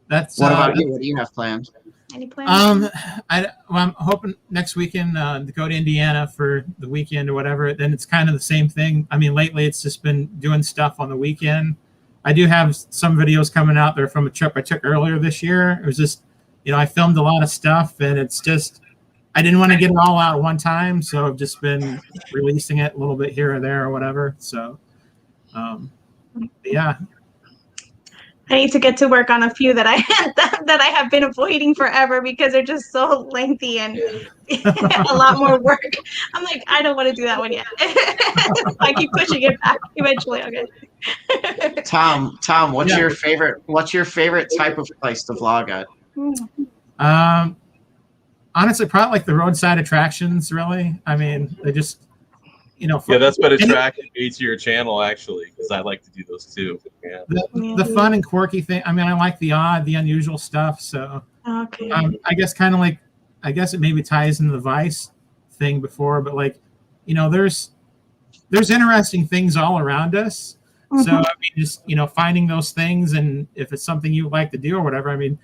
that's what about you? What do you have planned? Any plans? I'm hoping next weekend to go to Indiana for the weekend or whatever. Then it's kind of the same thing. I mean, lately it's just been doing stuff on the weekend. I do have some videos coming out there from a trip I took earlier this year. It was just, I filmed a lot of stuff, and it's just, I didn't want to get it all out at one time, so I've just been releasing it a little bit here or there or whatever. So, yeah. I need to get to work on a few that I have been avoiding forever because they're just so lengthy and a lot more work. I'm like, I don't want to do that one yet. I keep pushing it back. Eventually, I'll get it. Tom, what's your favorite type of place to vlog at? Honestly, probably like the roadside attractions. Really, I mean, they just, that's been attracting me to your channel actually, because I like to do those too. Yeah. The fun and quirky thing. I mean, I like the odd, the unusual stuff. So, okay. I guess kind of like, I guess it maybe ties into the Vice thing before, but like, there's interesting things all around us. Mm-hmm. So I mean, just finding those things, and if it's something you like to do or whatever. I mean,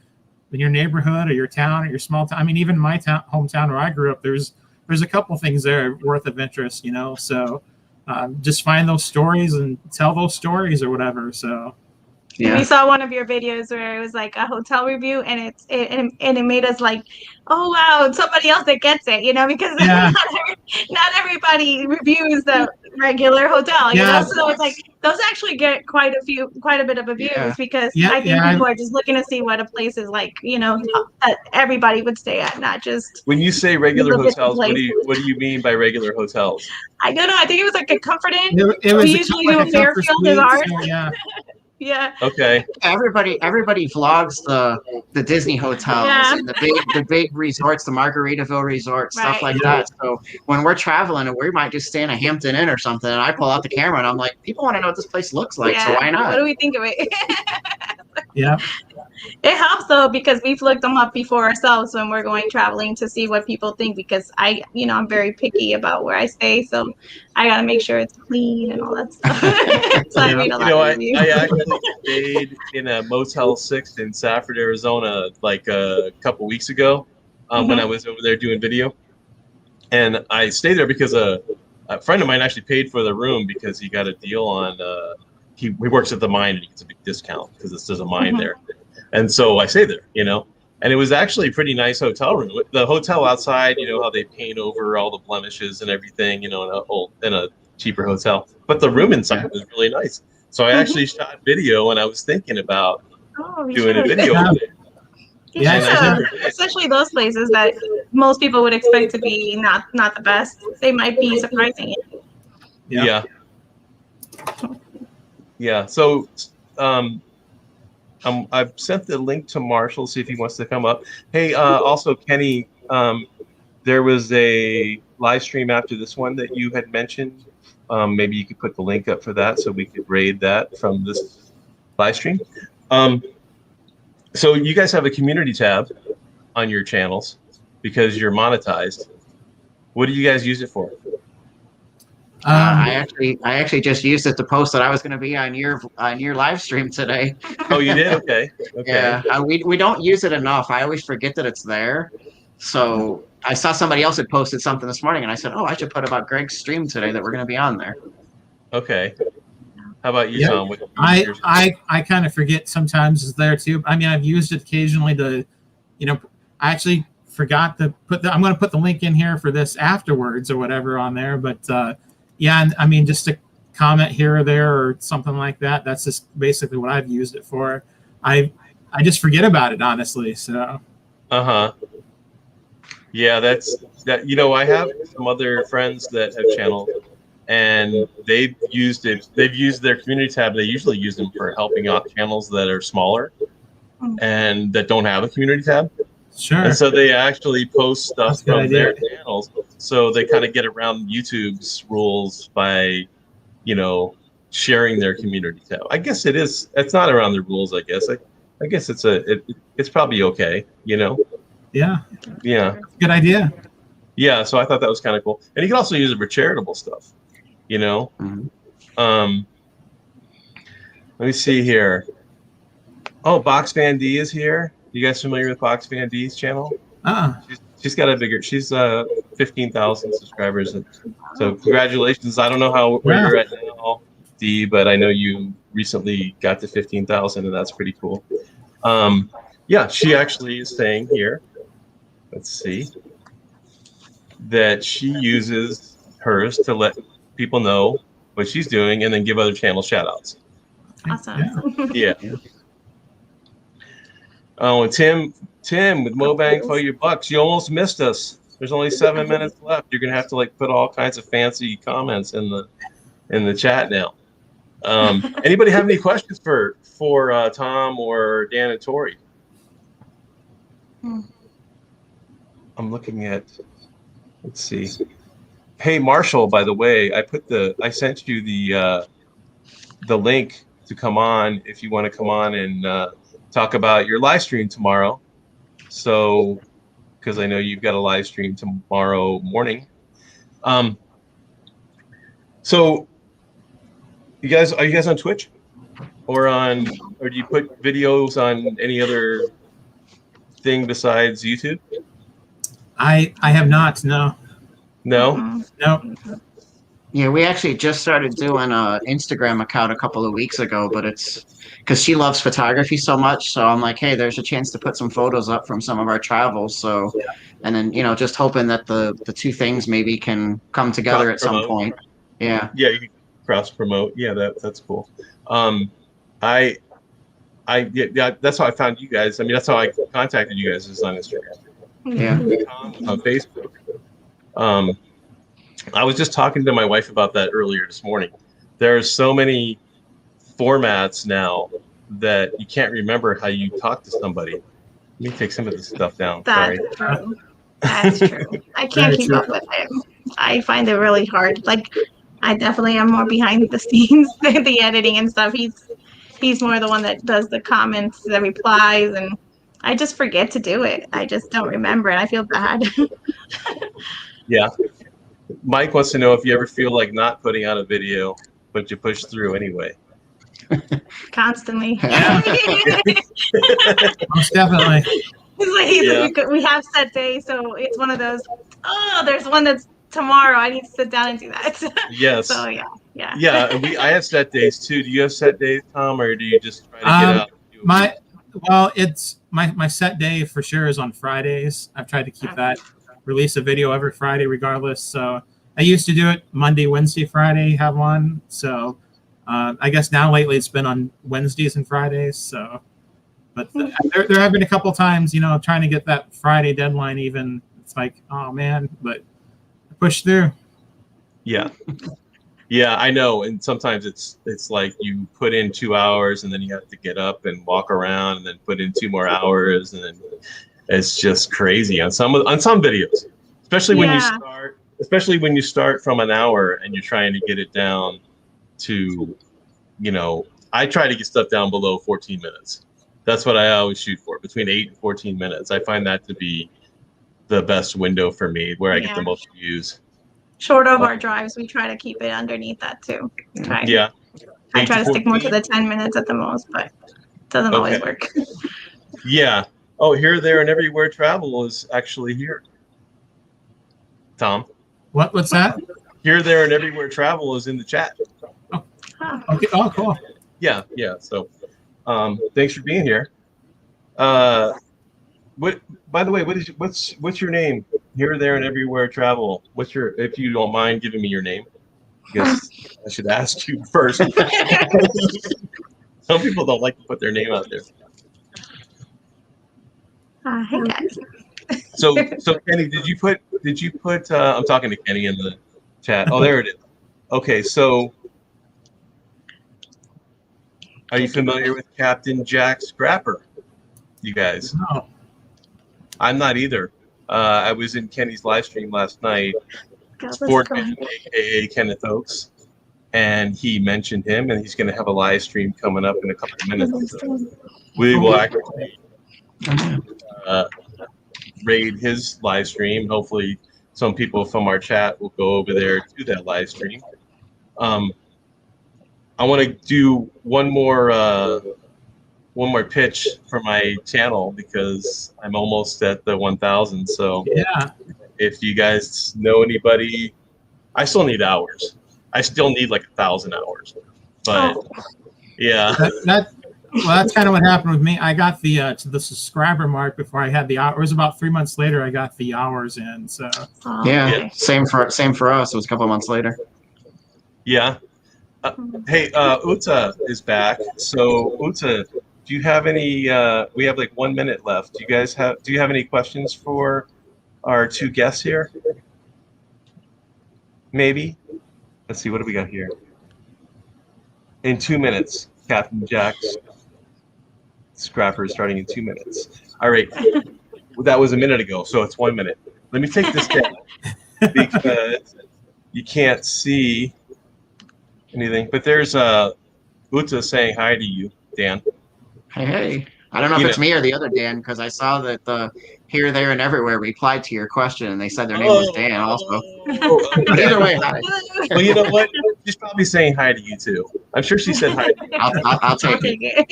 in your neighborhood or your town or your small town. I mean, even my hometown where I grew up, there's a couple things there worth of interest, So just find those stories and tell those stories or whatever. So Yeah. We saw one of your videos where it was like a hotel review, and it made us like, oh wow, somebody else that gets it, because Yeah. not everybody reviews the regular hotel, so it's like those actually get quite a bit of reviews because I think people are just looking to see what a place is like, that everybody would stay at, not just. When you say regular hotels, what do you mean by regular hotels? I don't know. I think it was like a Comfort Inn. It was we usually do a Fairfield as ours. Yeah. Yeah. Okay. Everybody vlogs the Disney hotels and the big resorts, the Margaritaville resort, stuff like that. So when we're traveling, we might just stay in a Hampton Inn or something, and I pull out the camera and I'm like, people want to know what this place looks like, so why not? What do we think of it? Yeah. It helps though because we've looked them up before ourselves when we're going traveling to see what people think, because I'm very picky about where I stay, so I gotta make sure it's clean and all that stuff. So I read a lot of reviews. I actually stayed in a Motel 6 in Safford, Arizona, like a couple weeks ago when I was over there doing video, and I stayed there because a friend of mine actually paid for the room because he got a deal on. He works at the mine and he gets a big discount because there's a mine there. And so I stayed there, and it was actually a pretty nice hotel room. The hotel outside, how they paint over all the blemishes and everything, in a cheaper hotel. But the room inside was really nice. So I actually shot video, and I was thinking about doing a video. Yeah, especially those places that most people would expect to be not the best. They might be surprising. Yeah. So, I've sent the link to Marshall, see if he wants to come up. Hey, also Kenny, there was a live stream after this one that you had mentioned. Maybe you could put the link up for that so we could raid that from this live stream. So you guys have a community tab on your channels because you're monetized. What do you guys use it for? I actually just used it to post that I was going to be on your live stream today. Oh, you did? Okay. Yeah, we don't use it enough. I always forget that it's there. So I saw somebody else had posted something this morning, and I said, "Oh, I should put about Greg's stream today that we're going to be on there." Okay. How about you, Tom? I kind of forget sometimes it's there too. I mean, I've used it occasionally to, I actually forgot to I'm going to put the link in here for this afterwards or whatever on there, but. Yeah, and I mean, just a comment here or there or something like that. That's just basically what I've used it for. I just forget about it, honestly. So. Yeah, that's that. I have some other friends that have channels, and they've used it. They've used their community tab. They usually use them for helping out channels that are smaller and that don't have a community tab. Sure. And so they actually post stuff from their channels. So they kind of get around YouTube's rules by, sharing their community tab. I guess it is. It's not around the rules. I guess. I guess it's probably okay. Yeah. Yeah. Good idea. Yeah. So I thought that was kind of cool, and you can also use it for charitable stuff. Let me see here. Oh, Box Van D is here. You guys familiar with Box Van D's channel? She's got a bigger. She's 15,000 subscribers. So congratulations. I don't know where you're at now, D, but I know you recently got to 15,000, and that's pretty cool. Yeah, she actually is saying here. Let's see. That she uses hers to let people know what she's doing, and then give other channels shout outs. Awesome. Yeah. Oh, and Tim with Mobang for your bucks. You almost missed us. There's only 7 minutes left. You're gonna have to put all kinds of fancy comments in the chat now. Anybody have any questions for Tom or Dan and Tori? I'm looking at. Let's see. Hey Marshall, by the way, I sent you the link to come on if you want to come on and talk about your live stream tomorrow. So, because I know you've got a live stream tomorrow morning. So, are you guys on Twitch, or do you put videos on any other thing besides YouTube? I have not. No. No. No. Yeah, we actually just started doing a Instagram account a couple of weeks ago, but it's because she loves photography so much. So I'm like, hey, there's a chance to put some photos up from some of our travels. So, and then just hoping that the two things maybe can come together at some point. Yeah. Yeah, you can cross promote. Yeah, that's cool. I yeah, that's how I found you guys. I mean, that's how I contacted you guys, is on Instagram. Yeah. On Facebook. I was just talking to my wife about that earlier this morning. There are so many formats now that you can't remember how you talk to somebody. Let me take some of this stuff down. That's true. That's true. I can't keep up with him. I find it really hard. Like, I definitely am more behind the scenes, the editing and stuff. He's more the one that does the comments, the replies, and I just forget to do it. I just don't remember, and I feel bad. Yeah. Mike wants to know if you ever feel like not putting out a video, but you push through anyway. Constantly. Most definitely. It's like we have set days, so it's one of those. Oh, there's one that's tomorrow. I need to sit down and do that. Yes. So yeah. I have set days too. Do you have set days, Tom, or do you just try to get out? It's my set day for sure is on Fridays. I've tried to keep that. Release a video every Friday regardless. So I used to do it Monday, Wednesday, Friday, have one. So I guess now lately it's been on Wednesdays and Fridays. So, but there have been a couple times, trying to get that Friday deadline even. It's like, oh man, but I push through. Yeah. Yeah, I know. And sometimes it's like you put in 2 hours and then you have to get up and walk around and then put in 2 more hours, and then it's just crazy on some videos, especially when you start from an hour and you're trying to get it down to, I try to get stuff down below 14 minutes. That's what I always shoot for, between 8 and 14 minutes. I find that to be the best window for me, where I get the most views. Short of our drives, we try to keep it underneath that too. Yeah. I try to stick more to the 10 minutes at the most, but it doesn't always work. Yeah. Oh, Here, There, and Everywhere Travel is actually here. Tom. What's that? Here, There, and Everywhere Travel is in the chat. Oh. Okay. Oh, cool. Yeah. So, thanks for being here. By the way, what's your name? Here, There, and Everywhere Travel. If you don't mind giving me your name? I guess I should ask you first. Some people don't like to put their name out there. Hey guys. So Kenny, did you put I'm talking to Kenny in the chat. Oh, there it is. Okay, so are you familiar with Captain Jack Scrapper? You guys? No. I'm not either. I was in Kenny's live stream last night. Sportman, aka Kenneth Oakes, and he mentioned him, and he's going to have a live stream coming up in a couple of minutes. So we will actually raid his live stream. Hopefully some people from our chat will go over there to that live stream. I want to do one more pitch for my channel, because I'm almost at the 1,000. So yeah, if you guys know anybody, I still need hours. I still need like 1,000 hours, but yeah. That's kind of what happened with me. I got to the subscriber mark before I had the hours. It was about 3 months later I got the hours in. So yeah. Same for us. It was a couple of months later. Yeah. Hey, Uta is back. So Uta, do you have any? We have like 1 minute left. Do you have any questions for our two guests here? Maybe. Let's see. What do we got here? In 2 minutes, Captain Jack's Scrapper is starting in 2 minutes. All right. Well, that was a minute ago, so it's 1 minute. Let me take this down because you can't see anything. But there's Uta saying hi to you, Dan. Hey. I don't know if it's me or the other Dan, because I saw that the Here, There, and Everywhere replied to your question, and they said their name was Dan also. But either way, hi. Well, you know what? She's probably saying hi to you too. I'm sure she said hi to you. I'll take it.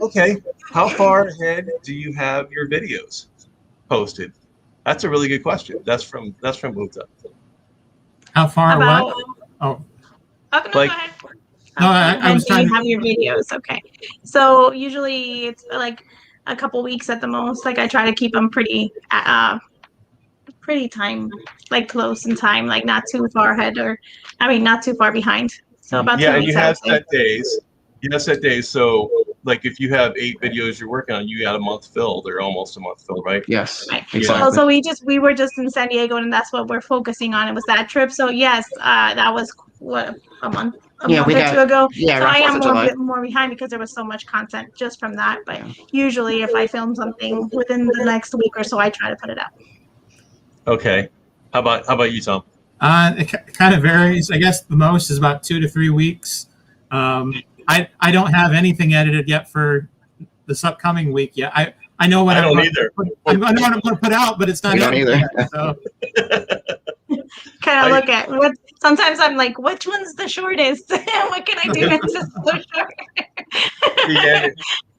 Okay. How far ahead do you have your videos posted? That's a really good question. That's from Uta. How far? About. What? Oh, Okay, no, Like- go ahead. No, I was trying You to- have your videos. Okay. So usually it's like a couple weeks at the most. Like I try to keep them pretty time, like close in time, like not too far ahead not too far behind. So about 2 Yeah, and weeks. you I have would say. set days. You have set days. So, like, if you have 8 videos you're working on, you got a month filled or almost a month filled, right? Yes, Right. exactly. Well, so we were just in San Diego, and that's what we're focusing on. It was that trip. So yes, that was what a month or two ago. Yeah, So around I 4th am of July. more behind because there was so much content just from that. But Yeah. usually, if I film something within the next week or so, I try to put it out. Okay. How about you, Tom? It kind of varies. I guess the most is about 2 to 3 weeks. I don't have anything edited yet for this upcoming week yet. I know what I don't going either. I know what I'm going to put out, but it's not We don't edited either. yet, so. Kind of look at what. Sometimes I'm like, which one's the shortest? What can I do next? Is so short.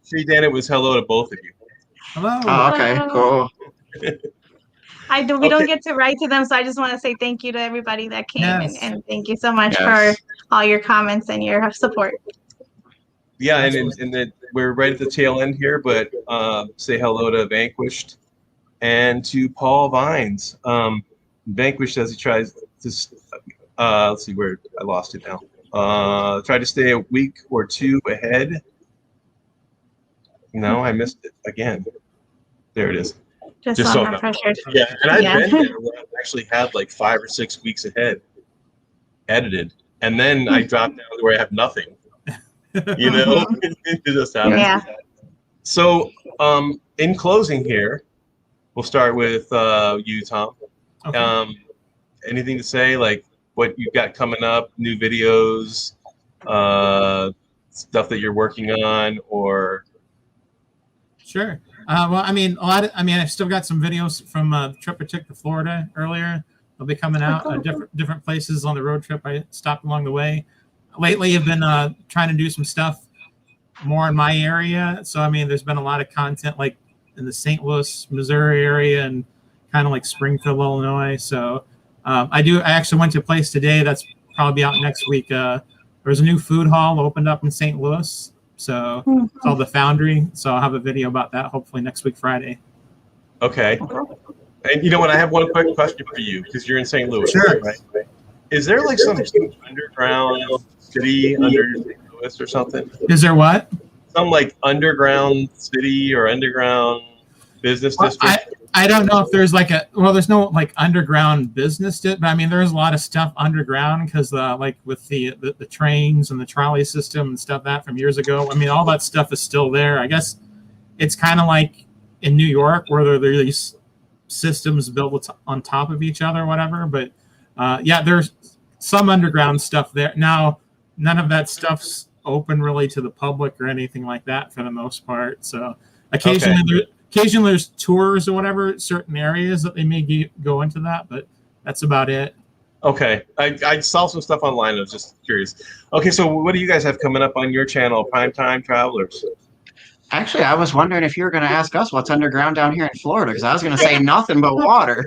See, Dan, it was hello to both of you. Hello. Oh, okay, cool. We don't get to write to them, so I just want to say thank you to everybody that came, Yes. and thank you so much Yes. for all your comments and your support. Yeah, and then we're right at the tail end here, but say hello to Vanquished and to Paul Vines. Vanquished, as he tries to, let's see where I lost it now. Try to stay a week or 2 ahead. No, I missed it again. There it is. Just Just so so I'm I'm not not- pressured. Yeah, and I've Yeah. been there where I've actually had like 5 or 6 weeks ahead edited, and then I dropped down to where I have nothing. You know, it just happens. Yeah. So, in closing here, we'll start with you, Tom. Okay. Anything to say, like what you've got coming up, new videos, stuff that you're working on, or Sure. Well, I mean, I've still got some videos from the trip I took to Florida earlier. They'll be coming out different places on the road trip I stopped along the way. Lately, I've been trying to do some stuff more in my area. So, I mean, there's been a lot of content like in the St. Louis, Missouri area and kind of like Springfield, Illinois. So I actually went to a place today that's probably out next week. There's a new food hall opened up in St. Louis. So it's called The Foundry. So I'll have a video about that hopefully next week, Friday. okay. And you know what? I have one quick question for you because you're in St. Louis, Sure. right? Is there like some underground city under St. Louis or something? Is there what? Some like underground city or underground business district? I don't know if there's there's no like underground business, but I mean, there's a lot of stuff underground because like with the trains and the trolley system and stuff that from years ago. I mean, all that stuff is still there. I guess it's kind of like in New York where there are these systems built on top of each other or whatever. But yeah, there's some underground stuff there. Now, none of that stuff's open really to the public or anything like that for the most part. So occasionally there's tours or whatever at certain areas that they may go into that, but that's about it. Okay. I saw some stuff online. I was just curious. Okay, so what do you guys have coming up on your channel, PrimeTime Travelers? Actually, I was wondering if you were going to ask us what's underground down here in Florida, because I was going to say nothing but water.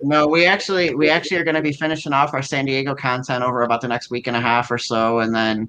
No, we actually are going to be finishing off our San Diego content over about the next week and a half or so, and then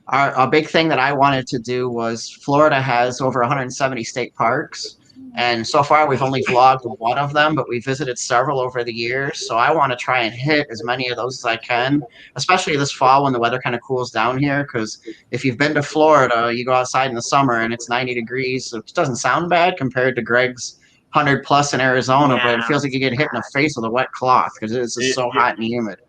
a big thing that I wanted to do was Florida has over 170 state parks. And so far, we've only vlogged one of them, but we visited several over the years. So I want to try and hit as many of those as I can, especially this fall when the weather kind of cools down here. Because if you've been to Florida, you go outside in the summer and it's 90 degrees. So it doesn't sound bad compared to Greg's 100 plus in Arizona, but it feels like you get hit in the face with a wet cloth because it's just so hot and humid.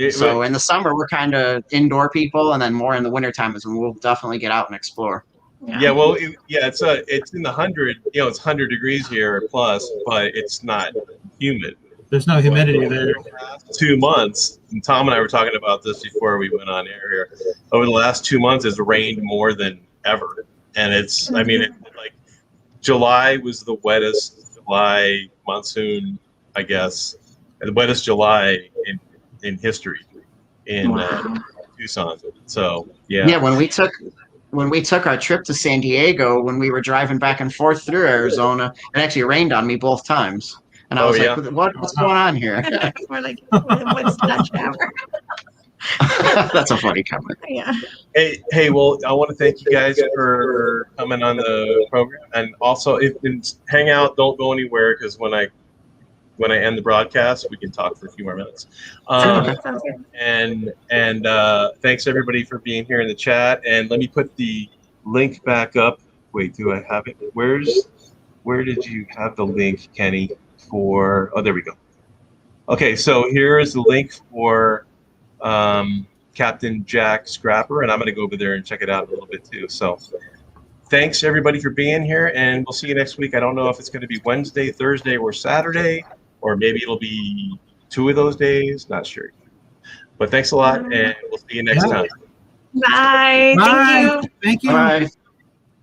So in the summer, we're kind of indoor people, and then more in the wintertime is when we'll definitely get out and explore. Yeah, well, it's in the 100. You know, it's 100 degrees here plus, but it's not humid. There's no humidity there. 2 months, and Tom and I were talking about this before we went on air here. Over the last 2 months, it's rained more than ever, and it's. I mean, like July was the wettest July monsoon, I guess, the wettest July in history in Tucson. So yeah. Yeah, when we took when we took our trip to San Diego, when we were driving back and forth through Arizona, it actually rained on me both times. And I Oh, was yeah? like, what's going on here? We're like, what's that shower? That's a funny comment. Yeah. Hey, well, I want to thank you guys for coming on the program, and also if hang out, don't go anywhere, because when I end the broadcast, we can talk for a few more minutes. Sounds good. And thanks everybody for being here in the chat. And let me put the link back up. Wait, do I have it? Where did you have the link, Kenny? Oh, there we go. Okay, so here is the link for Captain Jack Scrapper, and I'm going to go over there and check it out a little bit too. So thanks everybody for being here, and we'll see you next week. I don't know if it's going to be Wednesday, Thursday, or Saturday, or maybe it'll be 2 of those days. Not sure. But thanks a lot, and we'll see you next time. Bye. Bye. Thank you. Thank you. Bye.